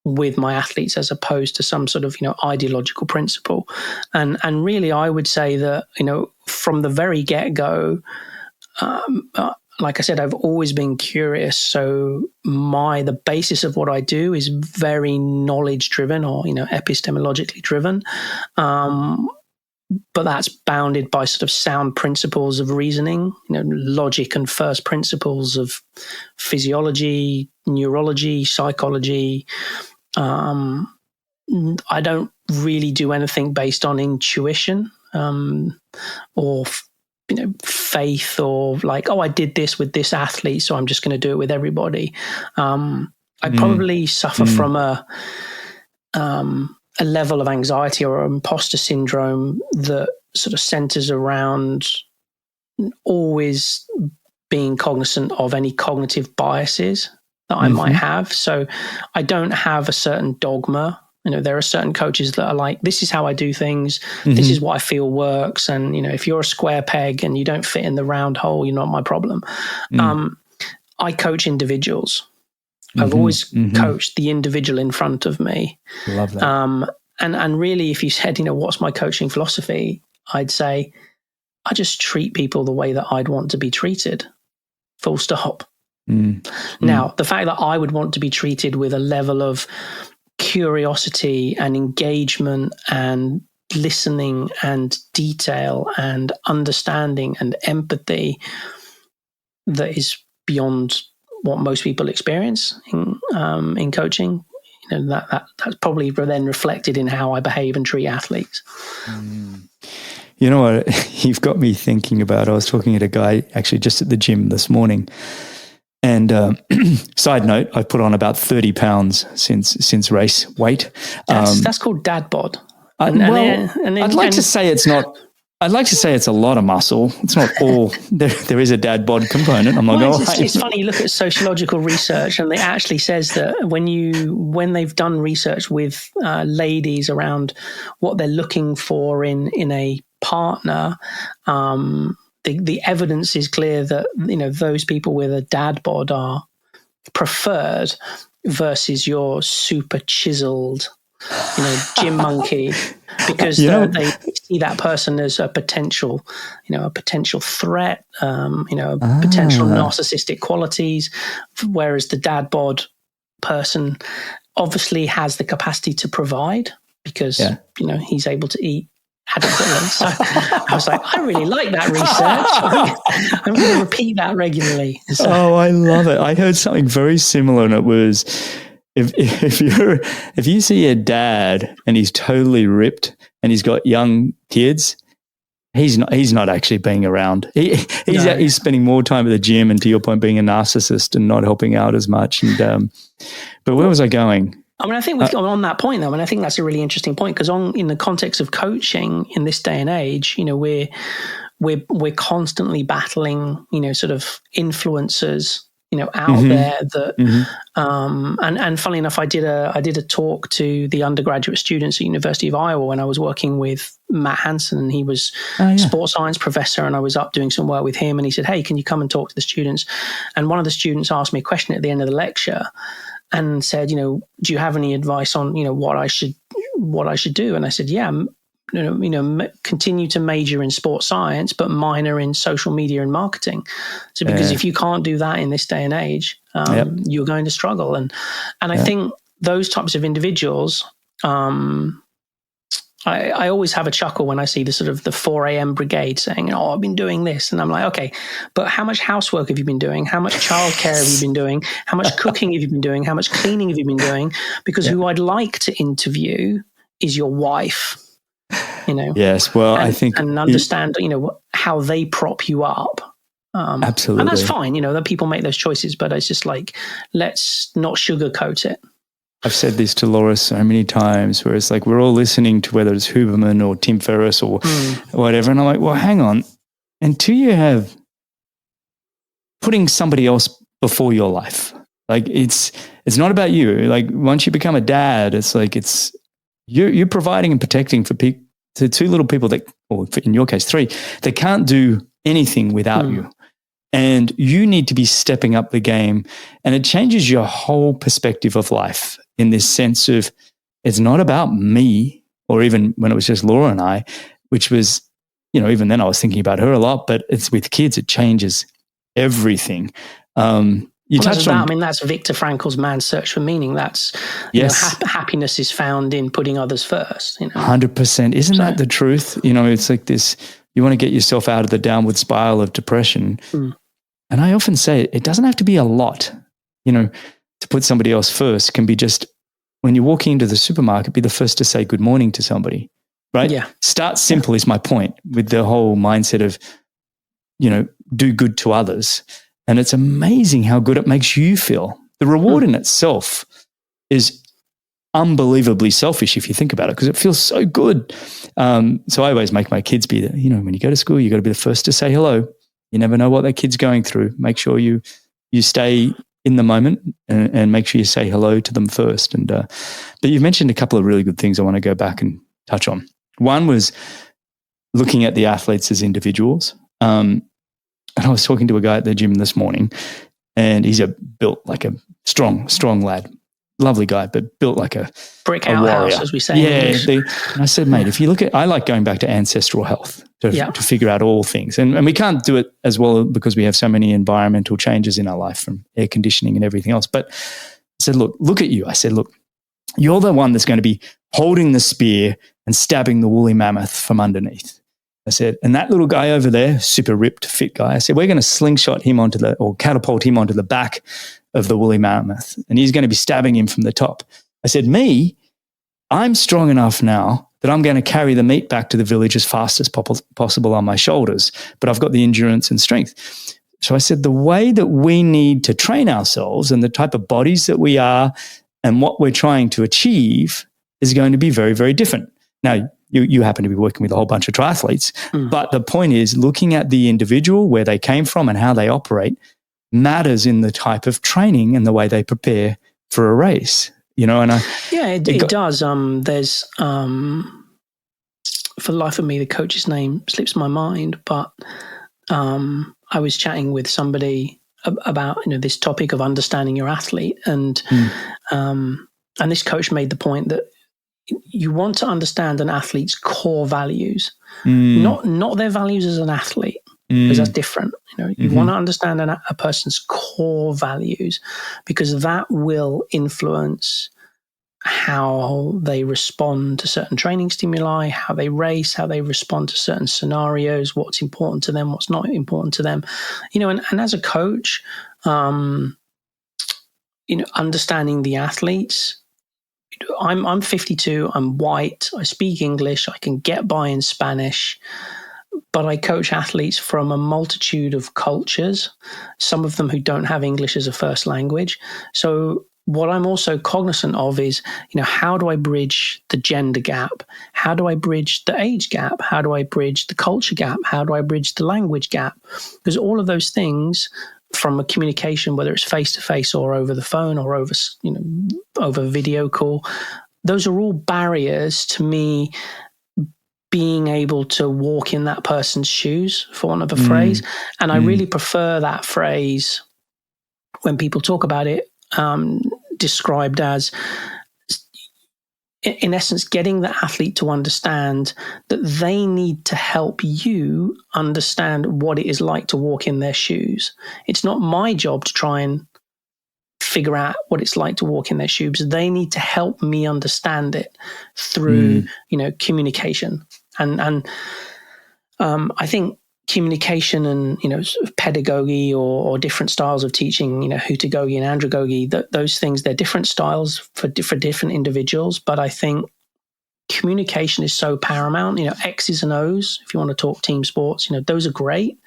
with my athletes as opposed to some sort of, ideological principle? And really, I would say that, from the very get-go, like I said, I've always been curious. So the basis of what I do is very knowledge-driven or, epistemologically driven. But that's bounded by sort of sound principles of reasoning, logic and first principles of physiology, neurology, psychology. I don't really do anything based on intuition or faith, or like, I did this with this athlete, so I'm just going to do it with everybody. I probably suffer from a level of anxiety or imposter syndrome that sort of centers around always being cognizant of any cognitive biases that I might have. So I don't have a certain dogma. There are certain coaches that are like, this is how I do things. This is what I feel works. And, if you're a square peg and you don't fit in the round hole, you're not my problem. I coach individuals. I've always coached the individual in front of me. Love that. And really, if you said, what's my coaching philosophy, I'd say I just treat people the way that I'd want to be treated. Full stop. Now, the fact that I would want to be treated with a level of curiosity and engagement and listening and detail and understanding and empathy that is beyond what most people experience in coaching, that's probably then reflected in how I behave and treat athletes. You know what you've got me thinking about? I was talking to a guy actually just at the gym this morning, and side note, I put on about 30 pounds since race weight. That's called dad bod. I'd like to say it's not. I'd like to say it's a lot of muscle. It's not all. There is a dad bod component. I'm not going to lie. It's funny. You look at sociological research, and it actually says that when they've done research with ladies around what they're looking for in a partner, the evidence is clear that those people with a dad bod are preferred versus your super chiseled, gym monkey, because they see that person as a potential threat, potential narcissistic qualities, whereas the dad bod person obviously has the capacity to provide because he's able to eat adequately. So I was like, I really like that research. I'm going to repeat that regularly. So. Oh, I love it. I heard something very similar, and it was if you see a dad and he's totally ripped and he's got young kids, he's not actually being around. He's spending more time at the gym, and to your point, being a narcissist and not helping out as much. And but where was I going? I mean, I think on that point, though, I think that's a really interesting point, because in the context of coaching in this day and age, we're constantly battling, sort of influencers, out there that, and funnily enough, I did a talk to the undergraduate students at University of Iowa when I was working with Matt Hansen, and he was sports science professor, and I was up doing some work with him, and he said, "Hey, can you come and talk to the students?" And one of the students asked me a question at the end of the lecture and said, "Do you have any advice on, what I should do?" And I said, "Yeah, continue to major in sports science, but minor in social media and marketing." So because if you can't do that in this day and age, you're going to struggle. And I think those types of individuals, I always have a chuckle when I see the sort of the 4 a.m. brigade saying, "Oh, I've been doing this." And I'm like, okay, but how much housework have you been doing? How much childcare have you been doing? How much cooking have you been doing? How much cleaning have you been doing? Because who I'd like to interview is your wife. Yes. Well, I think and understand, how they prop you up. Absolutely. And that's fine, that people make those choices, but it's just like, let's not sugarcoat it. I've said this to Laura so many times, where it's like, we're all listening to whether it's Huberman or Tim Ferriss or whatever. And I'm like, well, hang on. Until you have putting somebody else before your life, like it's not about you. Like once you become a dad, it's like, you're providing and protecting for to two little people that, or in your case, 3, they can't do anything without you. And you need to be stepping up the game. And it changes your whole perspective of life in this sense of, it's not about me, or even when it was just Laura and I, which was, even then I was thinking about her a lot, but it's with kids, it changes everything. That's Viktor Frankl's Man's Search for Meaning. That's happiness is found in putting others first. 100%. Isn't that the truth? It's like this. You want to get yourself out of the downward spiral of depression, and I often say it doesn't have to be a lot. To put somebody else first can be just when you're walking into the supermarket, be the first to say good morning to somebody. Right? Yeah. Start simple is my point with the whole mindset of, do good to others. And it's amazing how good it makes you feel. The reward in itself is unbelievably selfish if you think about it, because it feels so good. So I always make my kids be there. When you go to school, you got to be the first to say hello. You never know what that kid's going through. Make sure you stay in the moment and make sure you say hello to them first. And but you've mentioned a couple of really good things I want to go back and touch on. One was looking at the athletes as individuals. And I was talking to a guy at the gym this morning, and he's built like a strong lad. Lovely guy, but built like a brick a outhouse, warrior. as we say. Yeah. And I said, mate, if you look at, I like going back to ancestral health to figure out all things. And we can't do it as well because we have so many environmental changes in our life from air conditioning and everything else. But I said, look at you. I said, look, you're the one that's going to be holding the spear and stabbing the woolly mammoth from underneath. I said, and that little guy over there, super ripped, fit guy, I said, we're going to slingshot him or catapult him onto the back of the woolly mammoth, and he's going to be stabbing him from the top. I said, I'm strong enough now that I'm going to carry the meat back to the village as fast as possible on my shoulders, but I've got the endurance and strength. So I said, the way that we need to train ourselves and the type of bodies that we are and what we're trying to achieve is going to be very, very different. Now, you happen to be working with a whole bunch of triathletes, but the point is looking at the individual, where they came from and how they operate matters in the type of training and the way they prepare for a race, you know. And it does. There's for the life of me, the coach's name slips my mind, but I was chatting with somebody about this topic of understanding your athlete, and this coach made the point that you want to understand an athlete's core values, not their values as an athlete, because that's different. You want to understand a person's core values, because that will influence how they respond to certain training stimuli, how they race, how they respond to certain scenarios, what's important to them, what's not important to them. And as a coach, understanding the athletes. I'm 52, I'm white, I speak English, I can get by in Spanish, but I coach athletes from a multitude of cultures, some of them who don't have English as a first language. So what I'm also cognizant of is, how do I bridge the gender gap? How do I bridge the age gap? How do I bridge the culture gap? How do I bridge the language gap? Because all of those things, from a communication, whether it's face-to-face or over the phone or over video call, those are all barriers to me being able to walk in that person's shoes, for want of a phrase. And I really prefer that phrase when people talk about it, described as, in essence, getting the athlete to understand that they need to help you understand what it is like to walk in their shoes. It's not my job to try and figure out what it's like to walk in their shoes. They need to help me understand it through, communication. And I think communication and, sort of pedagogy or different styles of teaching, heutagogy and andragogy, those things, they're different styles for different individuals. But I think communication is so paramount, X's and O's, if you want to talk team sports, those are great.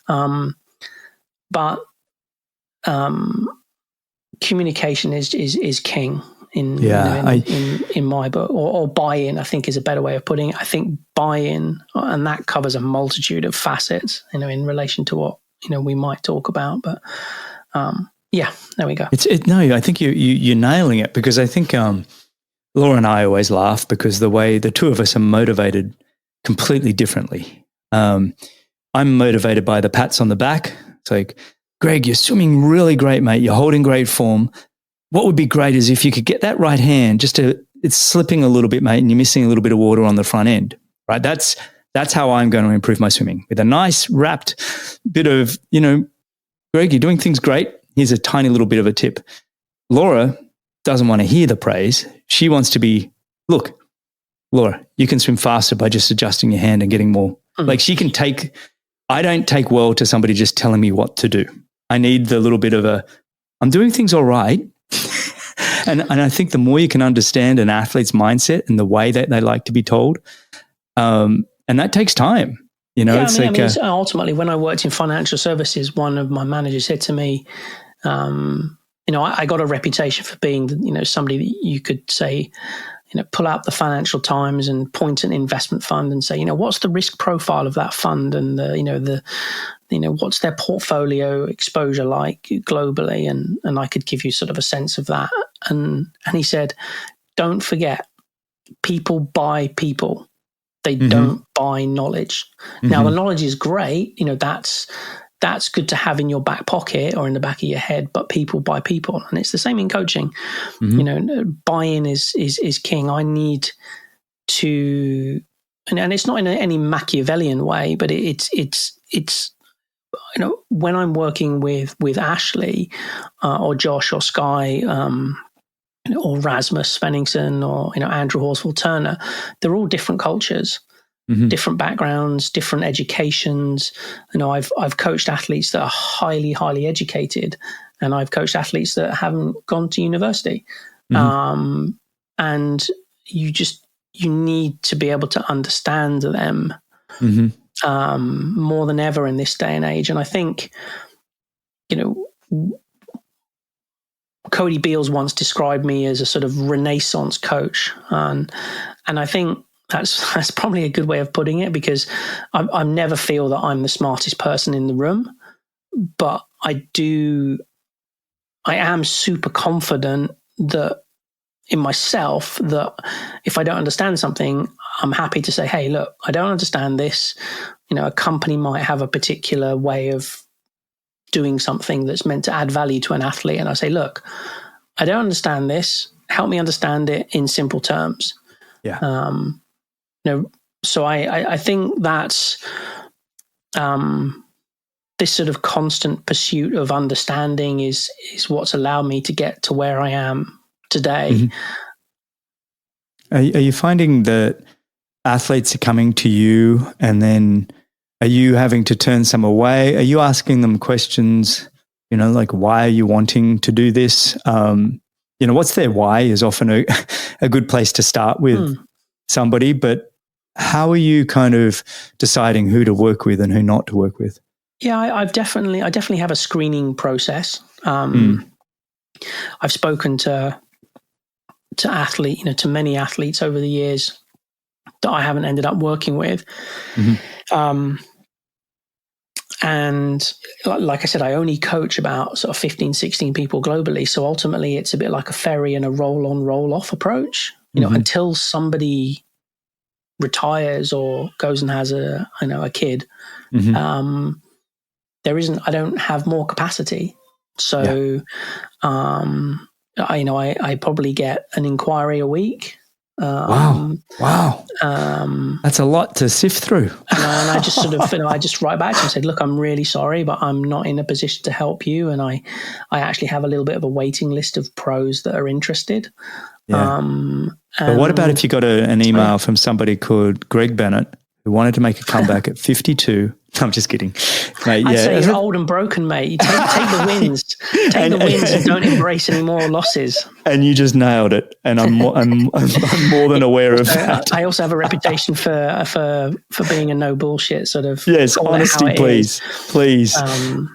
But communication is king in my book, or buy-in, I think, is a better way of putting it. I think buy-in, and that covers a multitude of facets, in relation to what, we might talk about. But there we go. I think you're nailing it, because I think Laura and I always laugh because the way the two of us are motivated completely differently. I'm motivated by the pats on the back. It's like, Greg, you're swimming really great, mate. You're holding great form. What would be great is if you could get that right hand, it's slipping a little bit, mate, and you're missing a little bit of water on the front end, right? That's how I'm going to improve my swimming, with a nice wrapped bit of, Greg, you're doing things great. Here's a tiny little bit of a tip. Laura doesn't want to hear the praise. She wants to be, look, Laura, you can swim faster by just adjusting your hand and getting more. Like I don't take well to somebody just telling me what to do. I need the little bit of I'm doing things all right. And I think the more you can understand an athlete's mindset and the way that they like to be told, and that takes time. Ultimately, when I worked in financial services, one of my managers said to me, I got a reputation for being, somebody that you could say, pull out the Financial Times and point an investment fund and say, what's the risk profile of that fund, and what's their portfolio exposure like globally, and I could give you sort of a sense of that. And he said, don't forget, people buy people. They don't buy knowledge. Now, the knowledge is great. That's that's good to have in your back pocket or in the back of your head, but people buy people. And it's the same in coaching. Buy-in is king. I need to, and it's not in any Machiavellian way, but it's when I'm working with Ashleigh or Josh or Sky, or Rasmus Svenningsson or Andrew Horsfall Turner, they're all different cultures, different backgrounds, different educations. I've coached athletes that are highly, highly educated, and I've coached athletes that haven't gone to university. And you need to be able to understand them more than ever in this day and age. And I think, Cody Beals once described me as a sort of Renaissance coach. And I think that's probably a good way of putting it, because I never feel that I'm the smartest person in the room, but I am super confident that in myself, that if I don't understand something, I'm happy to say, hey, look, I don't understand this. A company might have a particular way of doing something that's meant to add value to an athlete. And I say, look, I don't understand this. Help me understand it in simple terms. Yeah. So I think that's this sort of constant pursuit of understanding is what's allowed me to get to where I am today. Are you finding that athletes are coming to you, and then are you having to turn some away? Are you asking them questions, like, why are you wanting to do this? What's their why is often a good place to start with somebody, but how are you kind of deciding who to work with and who not to work with? Yeah, I definitely have a screening process. I've spoken to many athletes over the years that I haven't ended up working with. And like I said, I only coach about sort of 15, 16 people globally. So ultimately it's a bit like a ferry and a roll on, roll off approach, until somebody retires or goes and has a kid. I don't have more capacity. So, I probably get an inquiry a week. Wow. That's a lot to sift through. And I just sort of, I just write back to them and said, look, I'm really sorry, but I'm not in a position to help you. And I actually have a little bit of a waiting list of pros that are interested. Yeah. But what about if you got an email from somebody called Greg Bennett, who wanted to make a comeback at 52? I'm just kidding, mate. I'd say you're old and broken, mate. You take the wins, the wins, and don't embrace any more losses. And you just nailed it. And I'm more than aware of that. I also have a reputation for being a no bullshit sort of. Yes, honesty, please.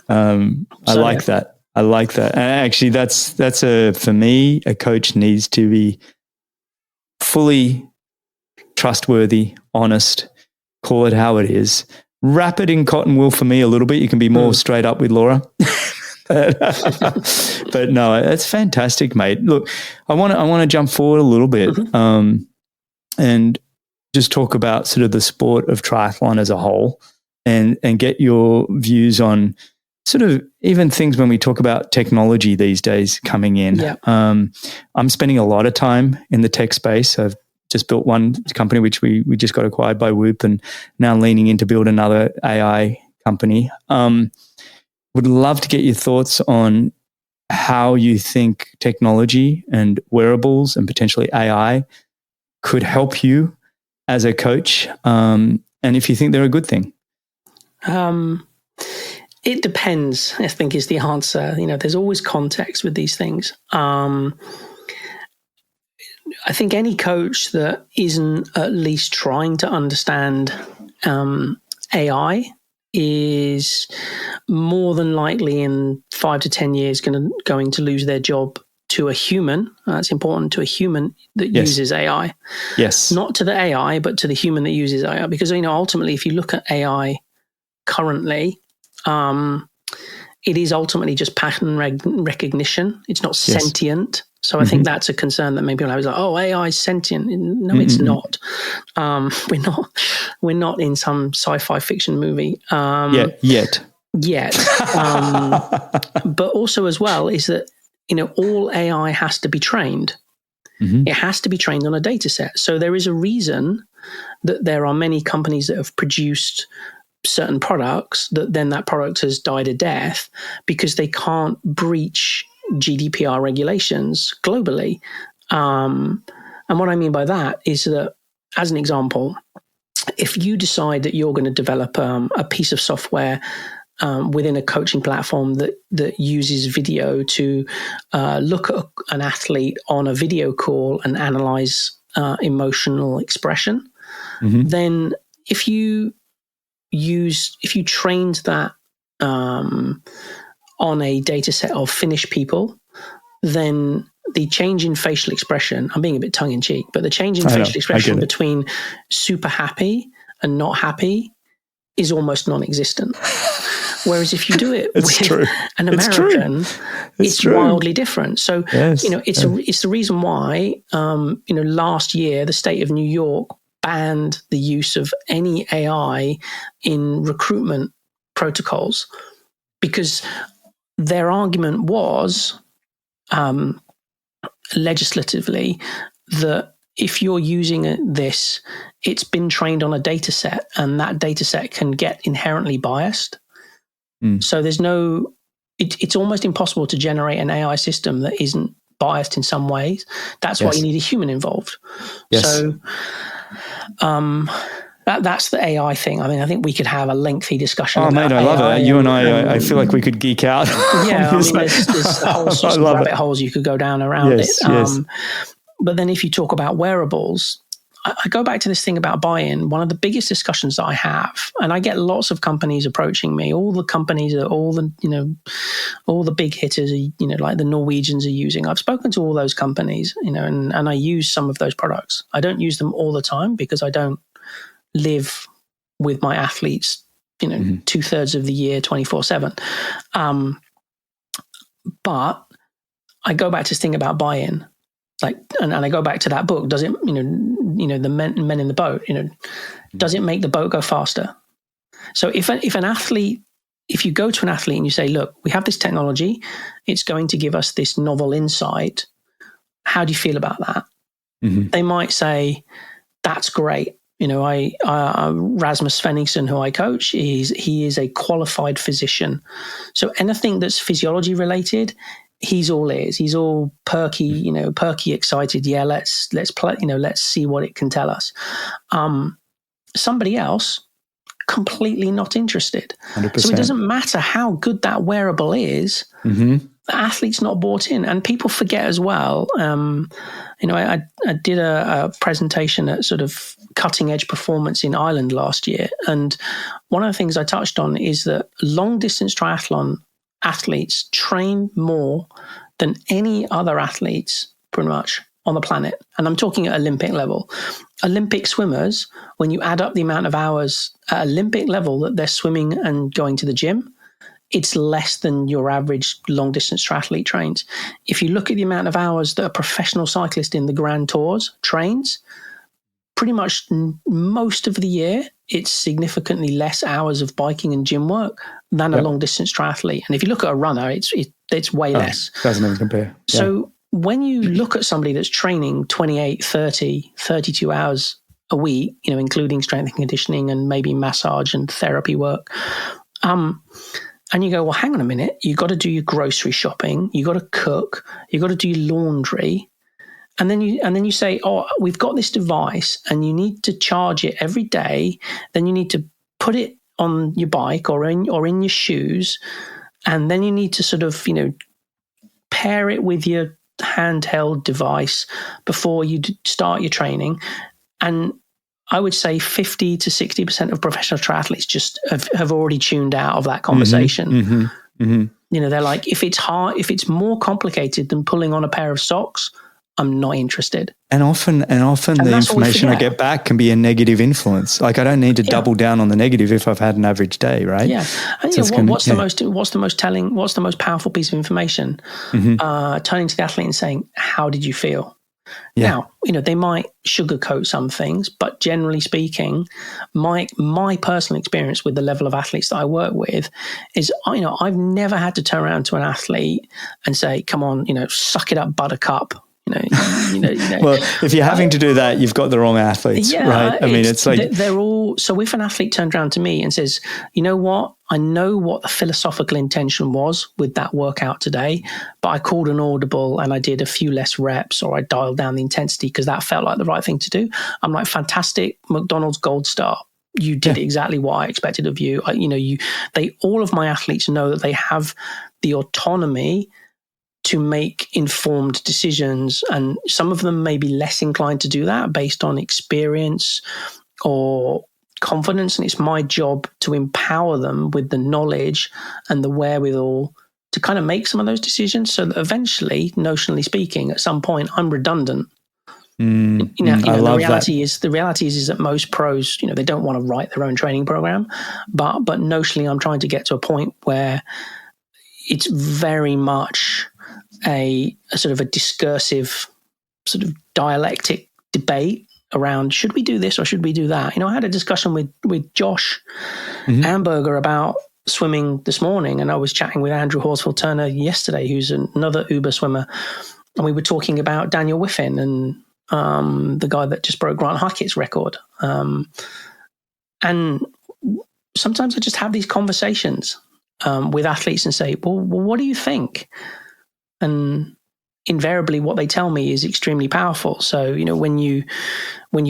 I like that. And actually, that's for me, a coach needs to be fully trustworthy, honest, call it how it is. Wrap it in cotton wool for me a little bit. You can be more straight up with Laura. But no, it's fantastic, mate. Look, I want to jump forward a little bit and just talk about sort of the sport of triathlon as a whole and get your views on sort of even things when we talk about technology these days coming in. Yeah. I'm spending a lot of time in the tech space. I've just built one company, which we just got acquired by Whoop, and now leaning in to build another AI company. Would love to get your thoughts on how you think technology and wearables and potentially AI could help you as a coach, and if you think they're a good thing. It depends, I think, is the answer. There's always context with these things. I think any coach that isn't at least trying to understand AI is more than likely in 5 to 10 years going to lose their job to a human. It's important, to a human that uses AI. Yes. Not to the AI, but to the human that uses AI. Because, ultimately, if you look at AI currently, it is ultimately just pattern recognition. It's not sentient. So I think that's a concern that maybe people have, like, oh, AI is sentient. No, it's not. We're not in some sci-fi fiction movie. Yet. yet. But also as well is that, all AI has to be trained. Mm-hmm. It has to be trained on a data set. So there is a reason that there are many companies that have produced certain products that product has died a death because they can't breach GDPR regulations globally. And what I mean by that is that, as an example, if you decide that you're going to develop a piece of software within a coaching platform that uses video to look at an athlete on a video call and analyze emotional expression, mm-hmm. then if you trained that on a data set of Finnish people, then the change in facial expression, I'm being a bit tongue in cheek, but the change in facial expression between super happy and not happy is almost non-existent. Whereas if you do it with an American, it's wildly different. So, it's the reason why, last year, the state of New York banned the use of any AI in recruitment protocols, because their argument was legislatively that if you're using this, it's been trained on a data set, and that data set can get inherently biased. So there's it's almost impossible to generate an AI system that isn't biased in some ways. That's why you need a human involved. Yes. So that's the AI thing. I mean, I think we could have a lengthy discussion about AI. I love it. You and I feel like we could geek out. Yeah, I mean, there's whole sorts of rabbit holes you could go down around it. Yes. But then if you talk about wearables, I go back to this thing about buy-in. One of the biggest discussions that I have, and I get lots of companies approaching me. All the companies, all the big hitters, like the Norwegians are using. I've spoken to all those companies, and I use some of those products. I don't use them all the time because I don't live with my athletes, 2/3 of the year, 24/7. But I go back to this thing about buy-in. And I go back to that book. Does it, the men in the boat, does it make the boat go faster? So if you go to an athlete and you say, look, we have this technology, it's going to give us this novel insight. How do you feel about that? Mm-hmm. They might say, that's great. Rasmus Svenningsson, who I coach, he is a qualified physician. So anything that's physiology related, he's all ears. He's all perky, excited. Yeah, let's play. Let's see what it can tell us. Somebody else, completely not interested. 100%. So it doesn't matter how good that wearable is. Mm-hmm. The athlete's not bought in, and people forget as well. I did a presentation at sort of cutting edge performance in Ireland last year, and one of the things I touched on is that long distance triathlon athletes train more than any other athletes pretty much on the planet. And I'm talking at Olympic level. Olympic swimmers, when you add up the amount of hours at Olympic level that they're swimming and going to the gym, it's less than your average long distance triathlete trains. If you look at the amount of hours that a professional cyclist in the Grand Tours trains, pretty much most of the year, it's significantly less hours of biking and gym work than a long distance triathlete. And if you look at a runner, it's way less. Doesn't even compare. Yeah. So when you look at somebody that's training 28, 30, 32 hours a week, including strength and conditioning and maybe massage and therapy work, and you go, well, hang on a minute, you got to do your grocery shopping, you got to cook, you got to do your laundry. And then you say, oh, we've got this device and you need to charge it every day. Then you need to put it on your bike or in your shoes. And then you need to sort of, pair it with your handheld device before you start your training. And I would say 50 to 60% of professional triathletes just have already tuned out of that conversation. Mm-hmm, mm-hmm. They're like, if it's hard, if it's more complicated than pulling on a pair of socks, I'm not interested. And often the information I get back can be a negative influence. Like I don't need to double down on the negative if I've had an average day, right? Yeah. What's the most powerful piece of information? Mm-hmm. Turning to the athlete and saying, how did you feel? Yeah. Now, they might sugarcoat some things, but generally speaking, my personal experience with the level of athletes that I work with is, I've never had to turn around to an athlete and say, come on, suck it up, buttercup. Well, if you're having to do that, you've got the wrong athletes, right? I mean, it's like they're all. So if an athlete turned around to me and says, "You know what? I know what the philosophical intention was with that workout today, but I called an audible and I did a few less reps, or I dialed down the intensity because that felt like the right thing to do." I'm like, fantastic, McDonald's gold star. You did exactly what I expected of you. All of my athletes know that they have the autonomy to make informed decisions, and some of them may be less inclined to do that based on experience or confidence, and it's my job to empower them with the knowledge and the wherewithal to kind of make some of those decisions, so that eventually, notionally speaking, at some point I'm redundant. I love the reality is that most pros, they don't want to write their own training program, but notionally I'm trying to get to a point where it's very much a sort of a discursive, sort of dialectic debate around, should we do this or should we do that? I had a discussion with Josh Amberger about swimming this morning, and I was chatting with Andrew Horsfield Turner yesterday, who's another Uber swimmer, and we were talking about Daniel Whiffen and the guy that just broke Grant Hackett's record. And sometimes I just have these conversations with athletes and say, well, what do you think? And invariably what they tell me is extremely powerful. So, when you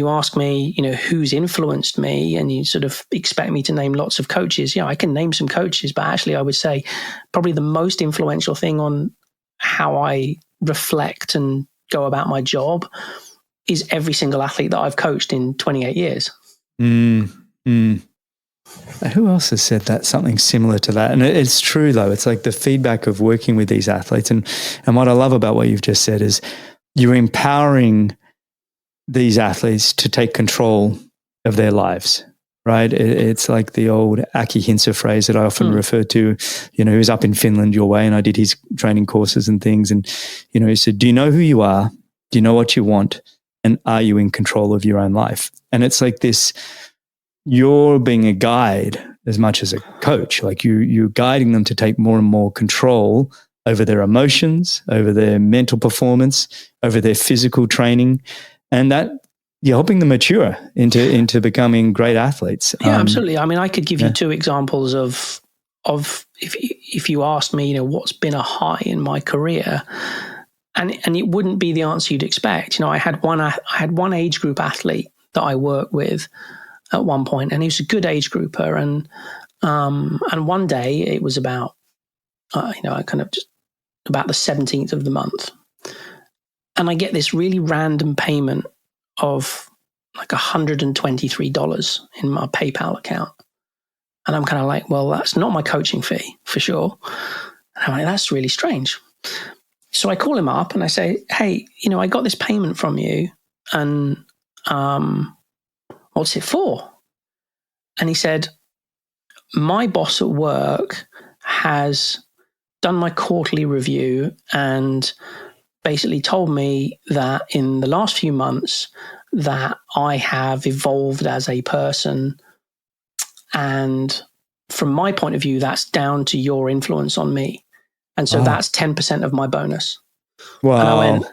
ask me, who's influenced me, and you sort of expect me to name lots of coaches, I can name some coaches, but actually I would say probably the most influential thing on how I reflect and go about my job is every single athlete that I've coached in 28 years. Who else has said that? Something similar to that. And it's true, though. It's like the feedback of working with these athletes. And what I love about what you've just said is you're empowering these athletes to take control of their lives, right? It's like the old Aki Hintsa phrase that I often refer to, he was up in Finland your way, and I did his training courses and things. And, he said, do you know who you are? Do you know what you want? And are you in control of your own life? And it's like this, you're being a guide as much as a coach. Like you're guiding them to take more and more control over their emotions, over their mental performance, over their physical training, and that you're helping them mature into becoming great athletes. Yeah, absolutely. I mean, I could give you two examples of if you asked me, what's been a high in my career, and it wouldn't be the answer you'd expect. I had one age group athlete that I worked with at one point, and he was a good age grouper, and one day it was about kind of just about the 17th of the month, and I get this really random payment of like $123 in my PayPal account, and I'm kind of like, well, that's not my coaching fee for sure. And I'm like, that's really strange. So I call him up and I say, hey, I got this payment from you, and what's it for? And he said, my boss at work has done my quarterly review and basically told me that in the last few months that I have evolved as a person. And from my point of view, that's down to your influence on me. And so that's 10% of my bonus. Wow. And I went,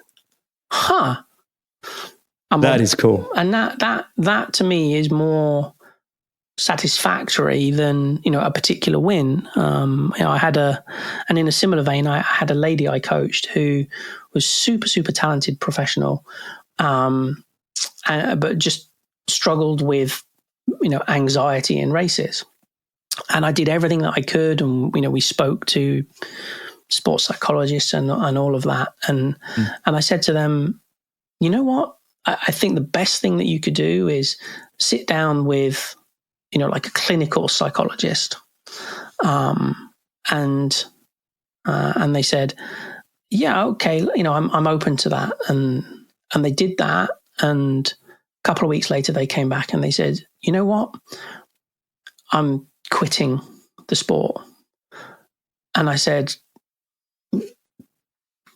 that is cool. And that to me is more satisfactory than a particular win. I had and in a similar vein, I had a lady I coached who was super talented professional, but just struggled with anxiety in races. And I did everything that I could, and we spoke to sports psychologists and all of that, and I said to them, you know what? I think the best thing that you could do is sit down with like a clinical psychologist. And they said, yeah, okay, I'm open to that. And they did that. And a couple of weeks later, they came back and they said, you know what? I'm quitting the sport. And I said,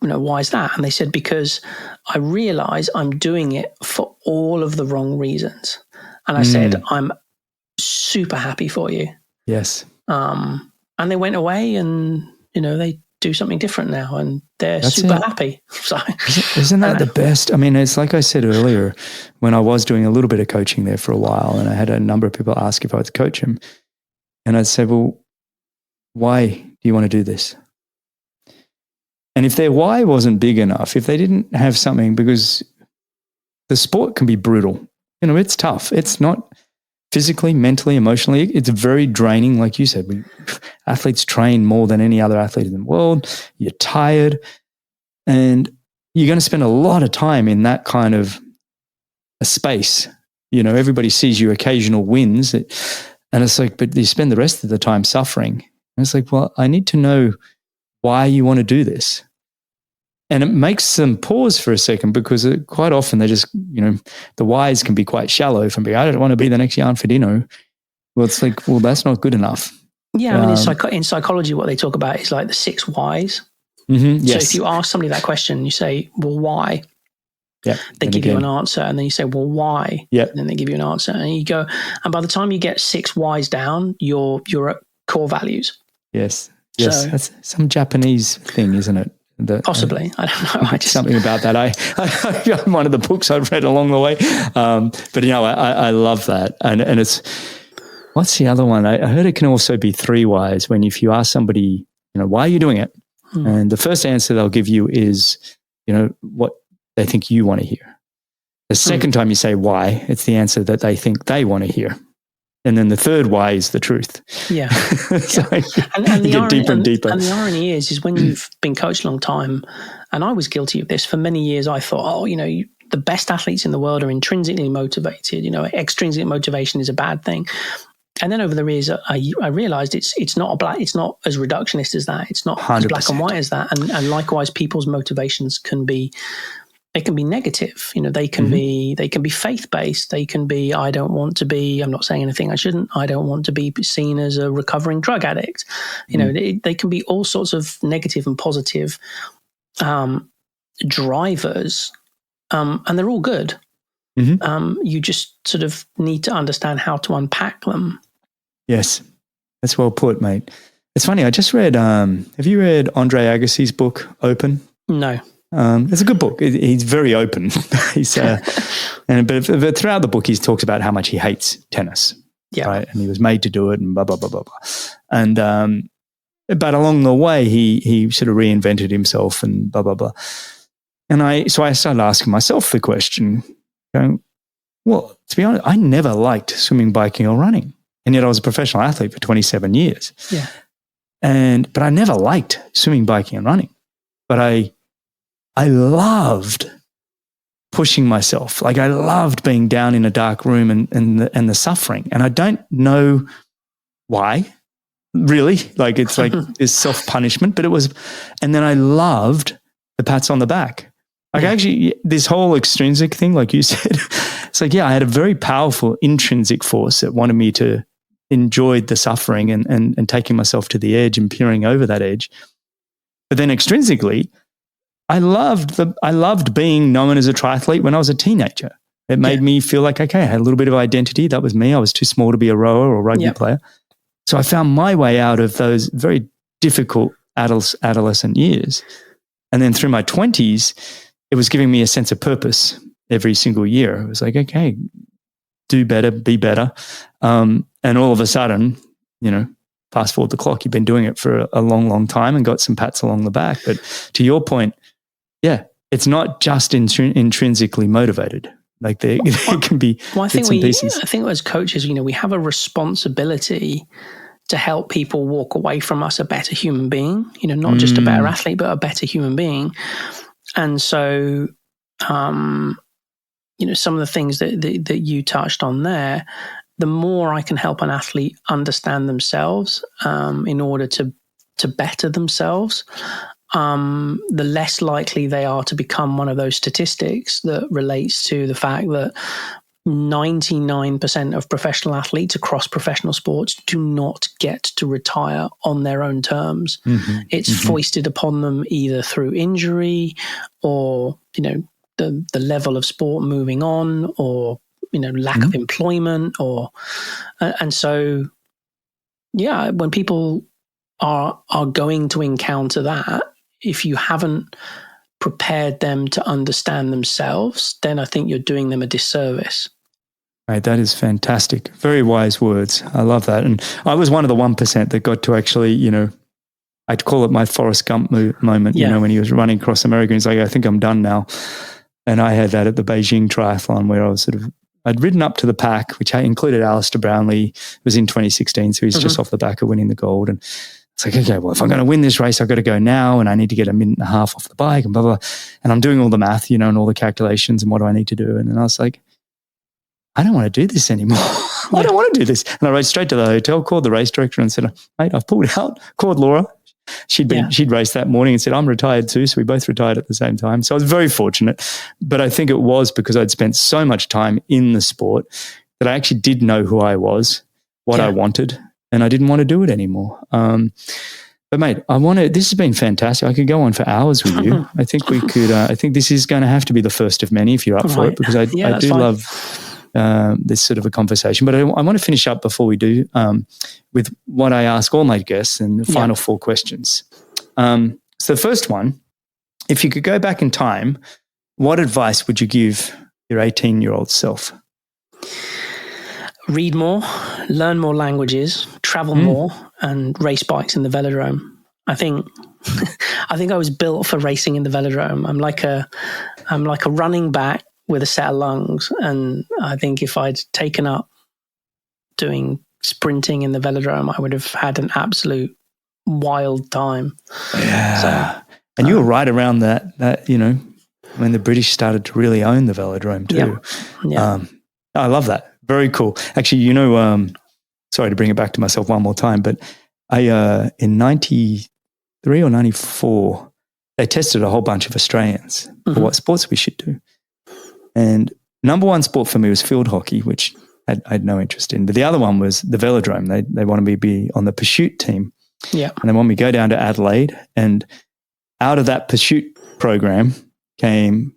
why is that? And they said, because I realize I'm doing it for all of the wrong reasons. And I said, I'm super happy for you. Yes. And they went away and, they do something different now and they're super happy. So isn't that the best? I mean, it's like I said earlier, when I was doing a little bit of coaching there for a while, and I had a number of people ask if I would coach them. And I'd say, well, why do you want to do this? And if their why wasn't big enough, if they didn't have something, because the sport can be brutal, it's tough. It's not physically, mentally, emotionally. It's very draining. Like you said, athletes train more than any other athlete in the world. You're tired and you're going to spend a lot of time in that kind of a space. Everybody sees your occasional wins and it's like, but you spend the rest of the time suffering. And it's like, well, I need to know why you want to do this. And it makes them pause for a second, because quite often they just, the whys can be quite shallow from being, I don't want to be the next Jan Frodeno. Well, it's like, well, that's not good enough. Yeah, I mean, in psychology, what they talk about is like the 6 whys. Mm-hmm, yes. So if you ask somebody that question, you say, well, why? Yeah. They give you an answer, and then you say, well, why? Yeah. And then they give you an answer, and you go, and by the time you get 6 whys down, you're at core values. Yes. Yes. So, that's some Japanese thing, isn't it? Possibly. I don't know. Something about that. I one of the books I've read along the way. But I love that. And it's, what's the other one? I heard it can also be 3 whys, when if you ask somebody, why are you doing it? And the first answer they'll give you is, what they think you want to hear. The second time you say why, it's the answer that they think they want to hear. And then the third why is the truth. Yeah. So and you get deeper and deeper. And the irony is when you've been coached a long time, and I was guilty of this for many years, I thought, the best athletes in the world are intrinsically motivated. Extrinsic motivation is a bad thing. And then over the years, I realized it's not it's not as reductionist as that. It's not 100%. As black and white as that. And likewise, people's motivations can be negative. They can be faith-based. They can be, I'm not saying anything I shouldn't. I don't want to be seen as a recovering drug addict. They can be all sorts of negative and positive drivers, and they're all good. Mm-hmm. You just sort of need to understand how to unpack them. Yes, that's well put, mate. It's funny. I just read, have you read Andre Agassi's book, Open? No. It's a good book. He's very open. He's, but throughout the book, he talks about how much he hates tennis. Yeah. Right. And he was made to do it and blah, blah, blah, blah, blah. And, but along the way, he sort of reinvented himself and blah, blah, blah. And so I started asking myself the question, going, well, to be honest, I never liked swimming, biking or running. And yet I was a professional athlete for 27 years. Yeah. But I never liked swimming, biking and running. But I loved pushing myself. Like I loved being down in a dark room and the suffering. And I don't know why, really. Like it's like this self-punishment, but it was, and then I loved the pats on the back. Like actually this whole extrinsic thing, like you said, it's like, I had a very powerful intrinsic force that wanted me to enjoy the suffering and taking myself to the edge and peering over that edge. But then extrinsically, I loved being known as a triathlete when I was a teenager. It made me feel like, okay, I had a little bit of identity. That was me. I was too small to be a rower or rugby player. So I found my way out of those very difficult adolescent years. And then through my 20s, it was giving me a sense of purpose every single year. It was like, okay, do better, be better. And all of a sudden, fast forward the clock, you've been doing it for a long, long time and got some pats along the back. But to your point, it's not just intrinsically motivated. Like there can be bits and pieces. I think as coaches, we have a responsibility to help people walk away from us a better human being, not just a better athlete, but a better human being. And so, some of the things that you touched on there, the more I can help an athlete understand themselves in order to better themselves, the less likely they are to become one of those statistics that relates to the fact that 99% of professional athletes across professional sports do not get to retire on their own terms. It's foisted upon them either through injury or, the level of sport moving on, or, lack of employment, or, and so, yeah, when people are going to encounter that, if you haven't prepared them to understand themselves, then I think you're doing them a disservice. Right, that is fantastic. Very wise words. I love that. And I was one of the 1% that got to actually, I'd call it my Forrest Gump moment, when he was running across America. He's like, I think I'm done now. And I had that at the Beijing triathlon where I was I'd ridden up to the pack, which included Alistair Brownlee. It was in 2016, so he's just off the back of winning the gold. And it's like, okay, well, if I'm going to win this race, I've got to go now, and I need to get a minute and a half off the bike and blah, blah. And I'm doing all the math, and all the calculations and what do I need to do. And then I was like, I don't want to do this anymore. I don't want to do this. And I rode straight to the hotel, called the race director and said, mate, I've pulled out, called Laura. She'd raced that morning and said, I'm retired too. So we both retired at the same time. So I was very fortunate, but I think it was because I'd spent so much time in the sport that I actually did know who I was, what I wanted, and I didn't want to do it anymore. But mate, this has been fantastic. I could go on for hours with you. I think we could, I think this is going to have to be the first of many if you're up for it, because I do love this sort of a conversation. But I want to finish up before we do with what I ask all my guests and the final 4 questions. So the first one, if you could go back in time, what advice would you give your 18-year-old self? Read more, learn more languages, travel more, and race bikes in the velodrome. I think I was built for racing in the velodrome. I'm like a running back with a set of lungs, and I think if I'd taken up doing sprinting in the velodrome, I would have had an absolute wild time. Yeah, and you were right around that when the British started to really own the velodrome too. I love that. Very cool. Actually, sorry to bring it back to myself one more time, but I in 93 or 94, they tested a whole bunch of Australians for what sports we should do. And number one sport for me was field hockey, which I had no interest in. But the other one was the velodrome. They wanted me to be on the pursuit team. Yeah. And they wanted me to go down to Adelaide. And out of that pursuit program came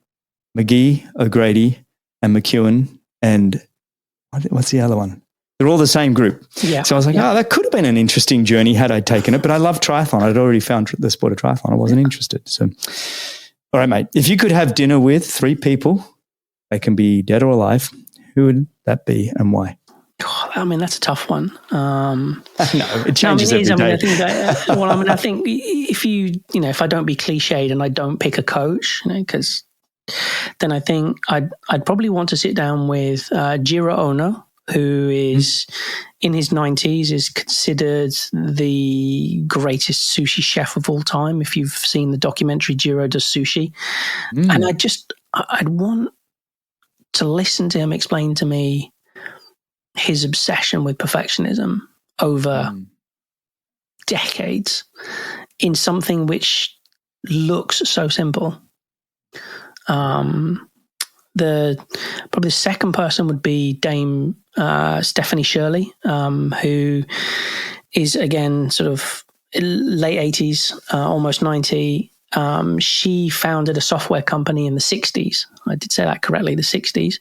McGee, O'Grady, and McEwen, and what's the other one? They're all the same group. Yeah. So I was like, that could have been an interesting journey had I taken it. But I love triathlon. I'd already found the sport of triathlon. I wasn't interested. So, all right, mate. If you could have dinner with 3 people, they can be dead or alive, who would that be and why? God, I mean, that's a tough one. No, it changes every day. I think if if I don't be cliched and I don't pick a coach, because then I think I'd probably want to sit down with Jiro Ono, who is in his 90s, is considered the greatest sushi chef of all time. If you've seen the documentary Jiro Does Sushi. And I'd want to listen to him explain to me his obsession with perfectionism over decades in something which looks so simple. Probably the second person would be Dame Stephanie Shirley, who is again sort of late 80s, almost 90. She founded a software company in the 60s. I did say that correctly, the 60s,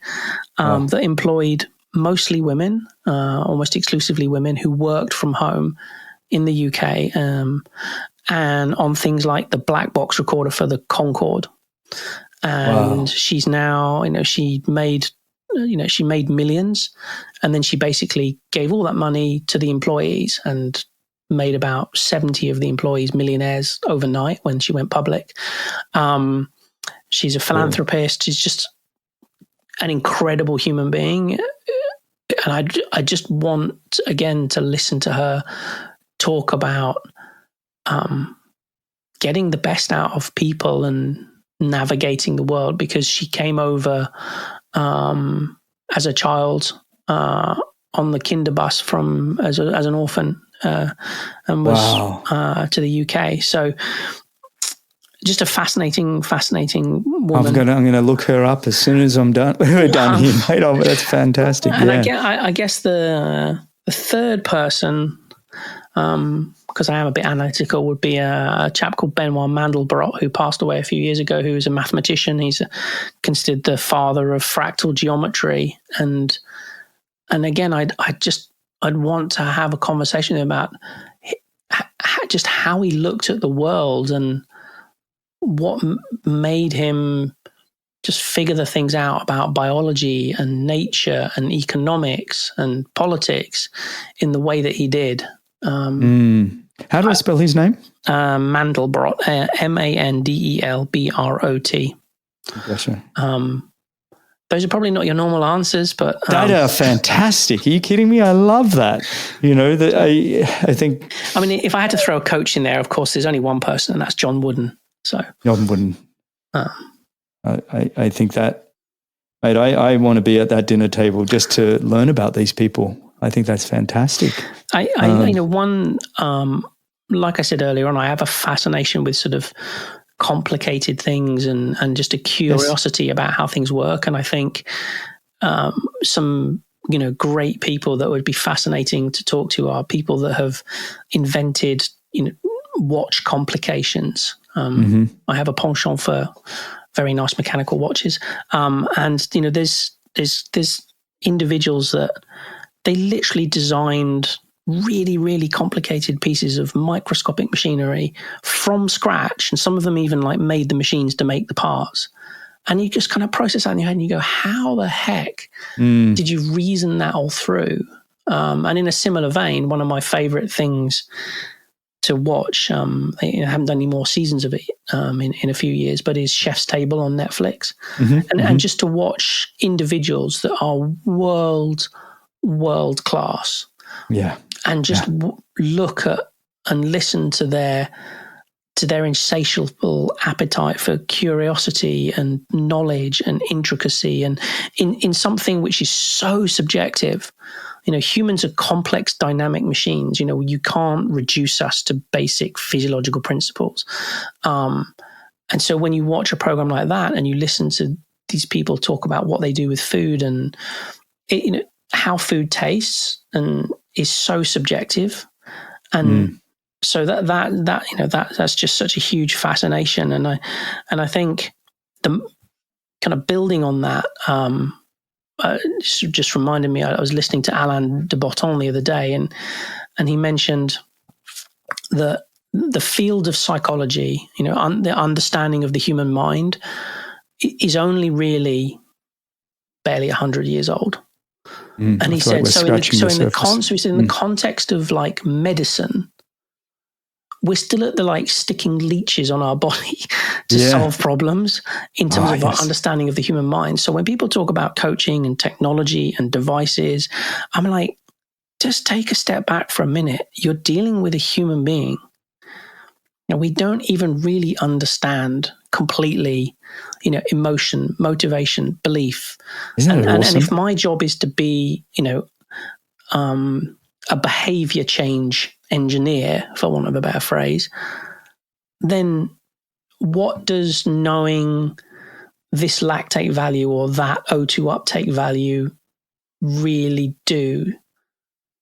that employed mostly women, almost exclusively women who worked from home in the UK, and on things like the black box recorder for the Concorde. And she's now, she made millions, and then she basically gave all that money to the employees and made about 70 of the employees millionaires overnight when she went public. She's a philanthropist. She's just an incredible human being. And I just want, again, to listen to her talk about getting the best out of people and navigating the world, because she came over as a child on the kinder bus as an orphan and was to the UK. So just a fascinating woman. I'm going to look her up as soon as I'm done. We're done here, mate. Oh, that's fantastic. And I guess the third person, because I am a bit analytical, would be a chap called Benoit Mandelbrot, who passed away a few years ago, who was a mathematician. He's considered the father of fractal geometry. And again, I'd want to have a conversation about just how he looked at the world and what made him just figure the things out about biology and nature and economics and politics in the way that he did. How do I spell his name? Mandelbrot, Mandelbrot. Gotcha. Those are probably not your normal answers, but that are fantastic. Are you kidding me? I love that. I think. I mean, if I had to throw a coach in there, of course, there's only one person, and that's John Wooden. So John Wooden. I think that, mate. I want to be at that dinner table just to learn about these people. I think that's fantastic. Like I said earlier on, I have a fascination with sort of complicated things and just a curiosity about how things work. And I think some great people that would be fascinating to talk to are people that have invented watch complications. I have a penchant for very nice mechanical watches, and there's individuals that they literally designed really, really complicated pieces of microscopic machinery from scratch. And some of them even made the machines to make the parts. And you just kind of process that in your head and you go, how the heck did you reason that all through? And in a similar vein, one of my favorite things to watch, I haven't done any more seasons of it in a few years, but is Chef's Table on Netflix. And just to watch individuals that are world class. Yeah. And just look at and listen to their insatiable appetite for curiosity and knowledge and intricacy, and in something which is so subjective. Humans are complex, dynamic machines. You can't reduce us to basic physiological principles. And so when you watch a program like that and you listen to these people talk about what they do with food and how food tastes and is so subjective, and so that's just such a huge fascination. And I think the kind of building on that just reminded me. I was listening to Alain de Botton the other day, and he mentioned that the field of psychology, the understanding of the human mind, is only really barely 100 years old. And he said, in the context of medicine, we're still at the sticking leeches on our body to solve problems in terms of our understanding of the human mind. So when people talk about coaching and technology and devices, I'm like, just take a step back for a minute. You're dealing with a human being. We don't even really understand completely, emotion, motivation, belief. Isn't it awesome? And if my job is to be, a behavior change engineer, for want of a better phrase, then what does knowing this lactate value or that O2 uptake value really do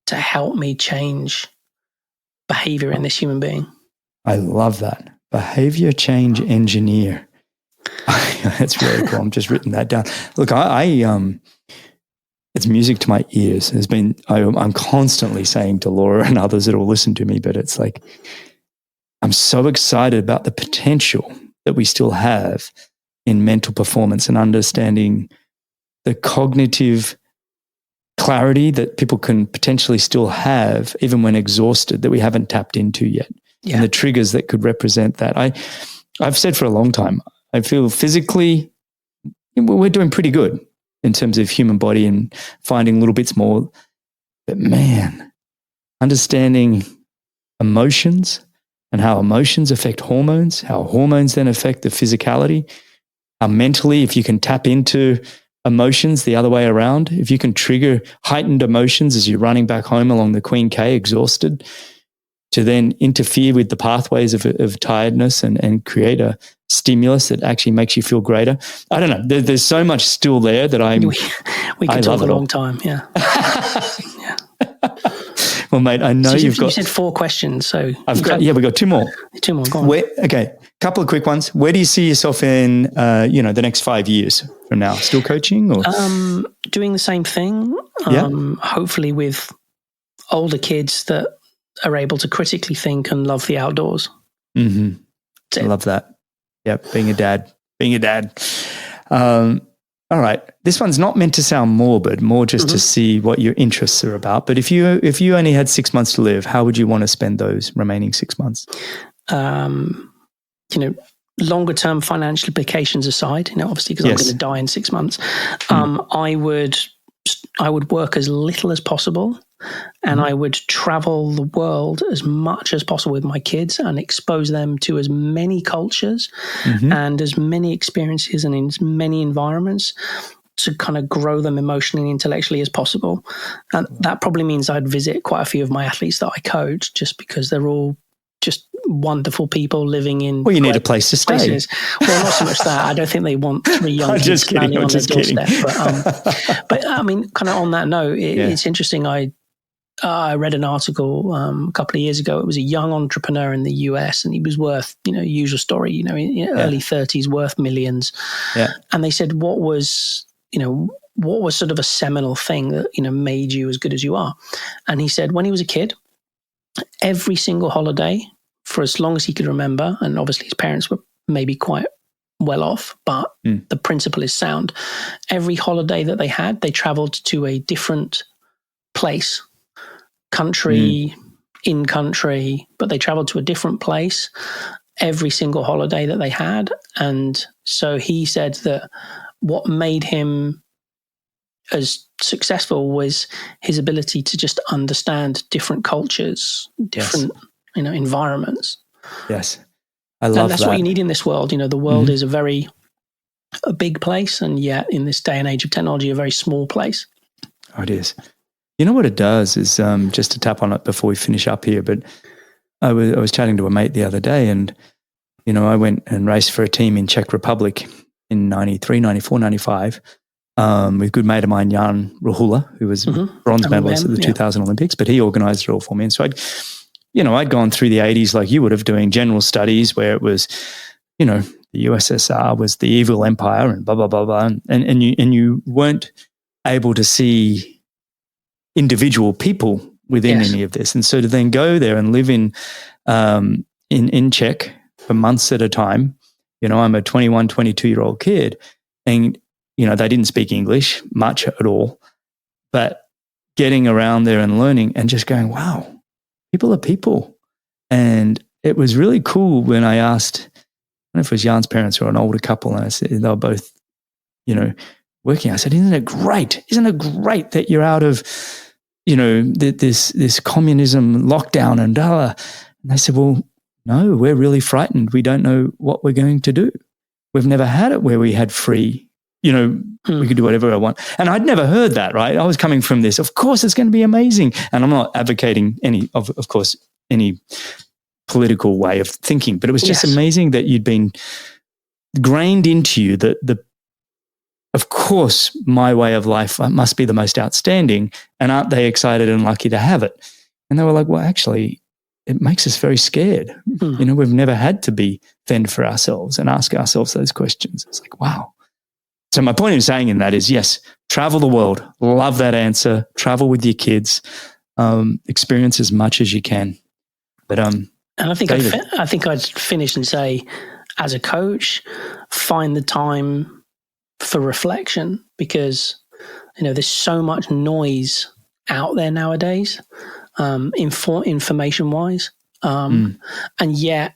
to help me change behavior in this human being? I love that. Behavior change engineer. That's really cool. I'm just written that down. Look, it's music to my ears. I'm constantly saying to Laura and others that will listen to me, but it's like, I'm so excited about the potential that we still have in mental performance and understanding the cognitive clarity that people can potentially still have even when exhausted that we haven't tapped into yet. And the triggers that could represent that. I've said for a long time, I feel physically we're doing pretty good in terms of human body and finding little bits more. But man, understanding emotions and how emotions affect hormones, how hormones then affect the physicality, how mentally, if you can tap into emotions the other way around, if you can trigger heightened emotions as you're running back home along the Queen K exhausted, to then interfere with the pathways of tiredness and create a stimulus that actually makes you feel greater. I don't know. There's so much still there that we could talk a long time. Yeah. Yeah. Well, mate, I know you said 4 questions, so we've got 2 more. 2 more. Go on. Okay, couple of quick ones. Where do you see yourself in, the next 5 years from now? Still coaching, or doing the same thing? Hopefully with older kids that are able to critically think and love the outdoors. Mm-hmm. I love that. Yeah, being a dad. All right. This one's not meant to sound morbid, more just to see what your interests are about. But if you only had 6 months to live, how would you want to spend those remaining 6 months? Longer term financial implications aside, obviously because I'm going to die in 6 months, I would work as little as possible, and I would travel the world as much as possible with my kids and expose them to as many cultures and as many experiences and in as many environments to kind of grow them emotionally and intellectually as possible. And that probably means I'd visit quite a few of my athletes that I coach, just because they're all just wonderful people living in. Well, you need a place to stay. Places. Well, not so much that. I don't think they want 3 young kids standing on their doorstep. But I mean, kind of on that note, it's interesting. I read an article a couple of years ago. It was a young entrepreneur in the US, and he was worth, usual story, early 30s, worth millions. Yeah. And they said, what was sort of a seminal thing that, made you as good as you are? And he said, when he was a kid, every single holiday for as long as he could remember, and obviously his parents were maybe quite well off, but the principle is sound. Every holiday that they had, they traveled to a different place. Country, in country, but they traveled to a different place every single holiday that they had. And so he said that what made him as successful was his ability to just understand different cultures, different environments. Yes, I love that. And that's what you need in this world. The world is a big place, and yet in this day and age of technology, a very small place. Oh, it is. You know what it does is, just to tap on it before we finish up here, but I was chatting to a mate the other day, and, I went and raced for a team in Czech Republic in 93, 94, 95, with a good mate of mine, Jan Rahula, who was bronze medalist at the 2000 Olympics, but he organized it all for me. And so I'd gone through the 80s like you would have, doing general studies where it was, the USSR was the evil empire and blah, blah, blah, blah. And you weren't able to see individual people within any of this. And so to then go there and live in Czech for months at a time, I'm a 21, 22-year-old kid, and, they didn't speak English much at all, but getting around there and learning and just going, wow, people are people. And it was really cool when I asked, I don't know if it was Jan's parents or an older couple, and I said, they were both, working. I said, isn't it great? Isn't it great that you're out of, this communism lockdown and blah. And they said, well, no, we're really frightened. We don't know what we're going to do. We've never had it where we had free, we could do whatever I want. And I'd never heard that, right? I was coming from this, of course, it's going to be amazing. And I'm not advocating any political way of thinking, but it was just amazing that you'd been grained into you that of course, my way of life must be the most outstanding, and aren't they excited and lucky to have it? And they were like, well, actually, it makes us very scared. We've never had to fend for ourselves and ask ourselves those questions. It's like, wow. So my point in saying in that is, yes, travel the world. Love that answer. Travel with your kids. Experience as much as you can. But and I think I'd finish and say, as a coach, find the time for reflection, because there's so much noise out there nowadays, information wise, and yet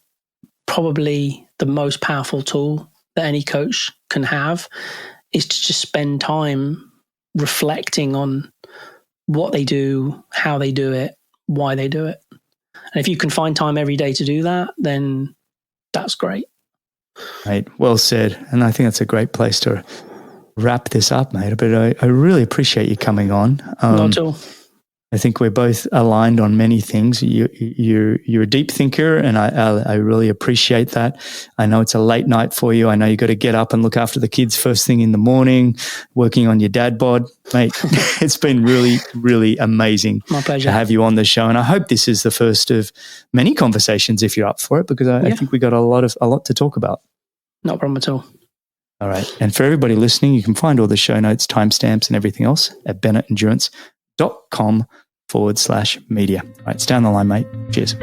probably the most powerful tool that any coach can have is to just spend time reflecting on what they do, how they do it, why they do it. And if you can find time every day to do that, then that's great. Right. Well said. And I think that's a great place to wrap this up, mate. But I really appreciate you coming on. Not at all. I think we're both aligned on many things. You're a deep thinker, and I really appreciate that. I know it's a late night for you. I know you got to get up and look after the kids first thing in the morning, working on your dad bod, mate. It's been really, really amazing. My pleasure to have you on the show, and I hope this is the first of many conversations if you're up for it, because I think we got a lot to talk about. Not a problem at all. All right, and for everybody listening, you can find all the show notes, timestamps, and everything else at bennettendurance.com/media. All right, it's down the line, mate. Cheers.